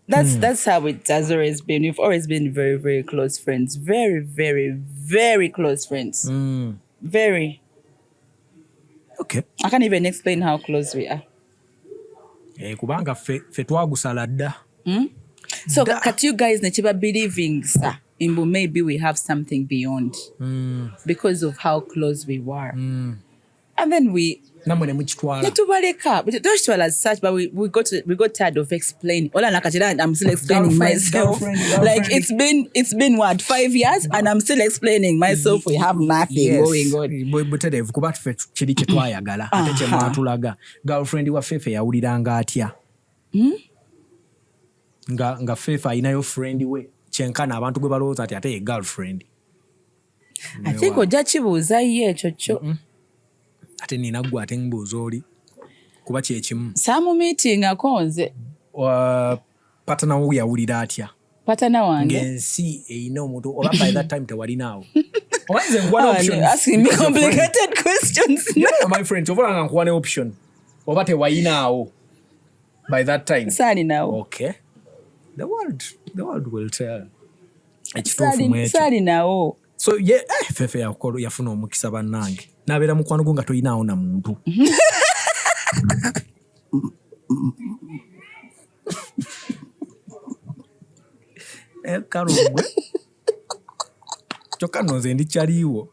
that's how it has always been. We've always been very, very close friends. Very, very, very close friends. Very. Okay. I can't even explain how close we are. Kubanga fe twagusala dda. So kat you guys nechiba believing maybe we have something beyond because of how close we were. And then we netubaleka, but don't as such, but we got tired of explaining. I'm still explaining myself. Like it's been what, 5 years, and I'm still explaining myself. We have nothing going on. Buterevu kuba ffe kiri kye twayagala ate kye mwatulaga. Girlfriend wa Fefe yawuliranga atya? Nga Fefe ayinayo friend we kyenkana abantu gwe balowooza ati ate ye girlfriend. Ate ojja kibuuza ye ekyo kyo. Ate nina gwe ate mbuuza oli kuba kye kimu. Saamu meeting akonze. Patana wo yawulira atya? Patana wange. Ngensi eyina omuntu oba by that time tewalinaawo. Obanze nkuwa option. Asking me complicated questions. Yeah, my friend, obalanga nkuwa ne option. Oba tewayinaawo by that time. Sali nawo. Okay. The world will tell. Sali nawo. So yeah, Fefe yafuna omukisa bannange. Nabeera mukwano gwo nga toyinaawo na muntu. Karongwe. Kyokka nno nze ndikyaliiwo.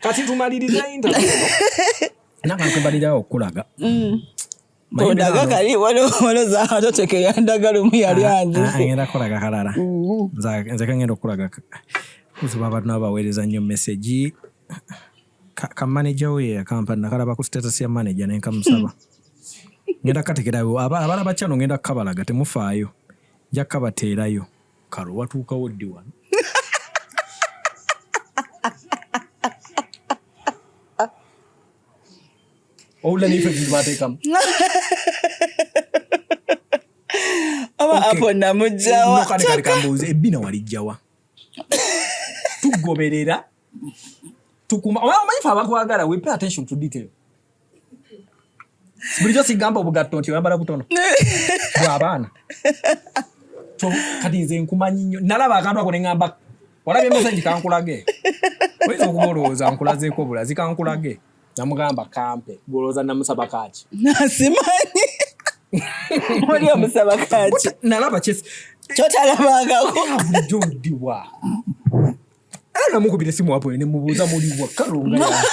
Kati tumaliriza interview. Nanga kwembalirawo okulaga. Ondaga kali waloza atoteke yandagala mu yali anze. Ngenda kulaga kalala. Nze kangenda okulaga. Kuziba abantu abaweereza nnyo message. Ka manager we akampa nakalaba ku status ya manager nenkamusaba. Ngenda katekerayo abalaba kyano ngenda kabalaga temufaayo. Nja kabateerayo. Karo watuuka woddi wano. Oula ni fe kibateka. Aba apo namujawa. Kale kambuze ebina walijjawa. Tugoberera. Tukuma. Omanyifa abakwagala we pay attention to detail. Bulijjo sigamba obugatto nti oyambala butono. Bw'abaana. Kati nze nkumanyi nnyo. Nalaba akantu ako ne ngamba. Olabye message kankulage. Oyinza okubolooza nkulazeeko bulazi kankulage. Namugamba kampe. Golooza namusaba kaaki. Nasimanyi. Oli omusaba kaaki. Nalaba kyesi. Kyotalabangako. Bulijjo ndiwa. Namukubira simu wapo ne mubuuza muliwa Kalonga ya.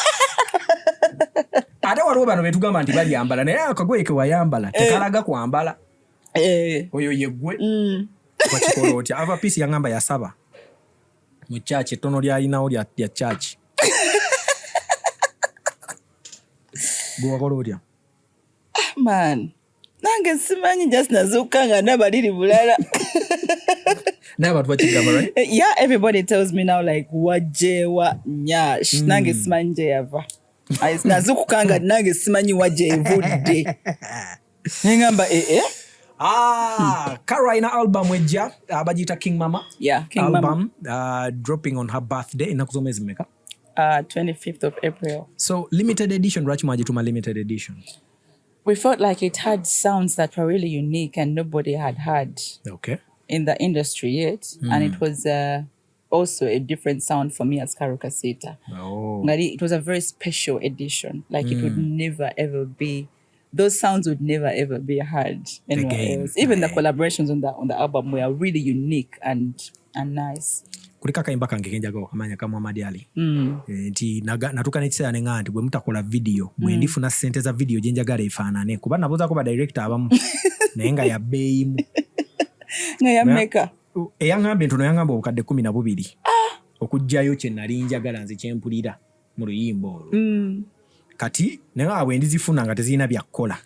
Ate waliwo bano betugamba nti balyambala naye akagoye ke wayambala tekalaga kwambala. Oyo yeggwe. Kwa kikolo otya ava piece yangamba yasaba. Mu church etono lyalinawo lya church. Gwa kolo otya. Man. Nange simanyi just nazukanga nabaliri bulala. Never what you got, right? Yeah, everybody tells me now like wajewa nyash. Nange simanyi yava. Nazukukanga nange simanyi waje evudde. Ngamba Karina album wejja abajita King Mama. Yeah, King album, Mama. Dropping on her birthday nakuzoma ezimeka. 25th of April. So limited edition Rachmaji to my limited edition. We felt like it had sounds that were really unique and nobody had heard. Okay. In the industry yet, and it was also a different sound for me as Karole Kasita. Oh. It was a very special edition. Like it would never ever be, those sounds would never ever be heard anywhere else. Even the collaborations on the album were really unique and nice. Kulika kaimba kange kenjaga okamanya kama Madiali. Nti natuka nekiseera ne nganti bwe mutakola video bwe ndifuna ssente za video gye njagala efaanane kuba nabuuza ko ba director abamu naye nga ya bbeeyimu. Ngayameka. Eyangambe ntono yangamba obukadde 12. Okujjayo kye nali njagala nze kyempulira mu luyimba olwo. Kati naye bwe ndizifuna nga tezirina byakkola.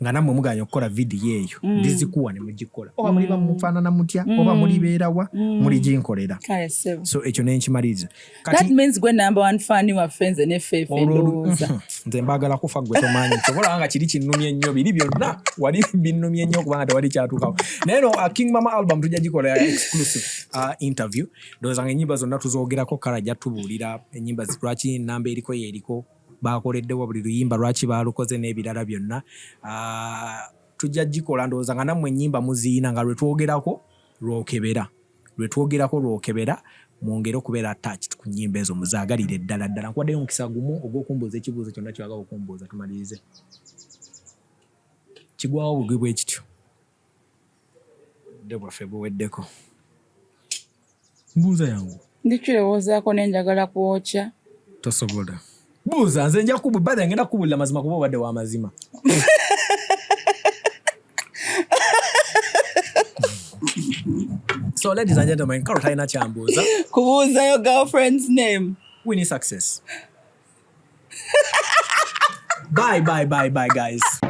nga nammwe muganya okukola vidiyo eyo ndizikuwa ne mugikola oba muli bamufaanana mutya oba mulibeerawa muliginkolera so ekyo nenkimaliriza that means gwe number one fan waffe nze ne Fefe ndowooza nze mbaagala kufa gwe tomanyi kyobola nga kiri kinnumya ennyo biri byonna wali binnumya ennyo kubanga tewali kyatuukawo naye no King Mama album tujja gikola exclusive interview ndowooza nga ennyimba zonna tuzoogerako kala jatubuulira ennyimba lwaki namba eriko yeeriko bakoleddewo buli luyimba lwaki balukoze n'ebirala byonna tujja gikola ndowooza nga nammwe ennyimba muziina nga lwetwogerako lwokebera mwongere okubeera attached ku nnyimba ezo muzaagalire ddala nkuwaddeyo omukisa gumu ogw'okumbuuza ekibuuzo kyonna kyagala okumbuuza tumalirize kigwawo bugwi bwe kityo dde bwaffe buweddeko mbuuza yangu ndikirowoozaako nenjagala kwokya tosobola buuza nze nja kubadde ngenda kubulira mazima kuba obadde wa mazima so ladies and gentlemen Karole talina kyambuuza kubuuza your girlfriend's name Winnie Success bye guys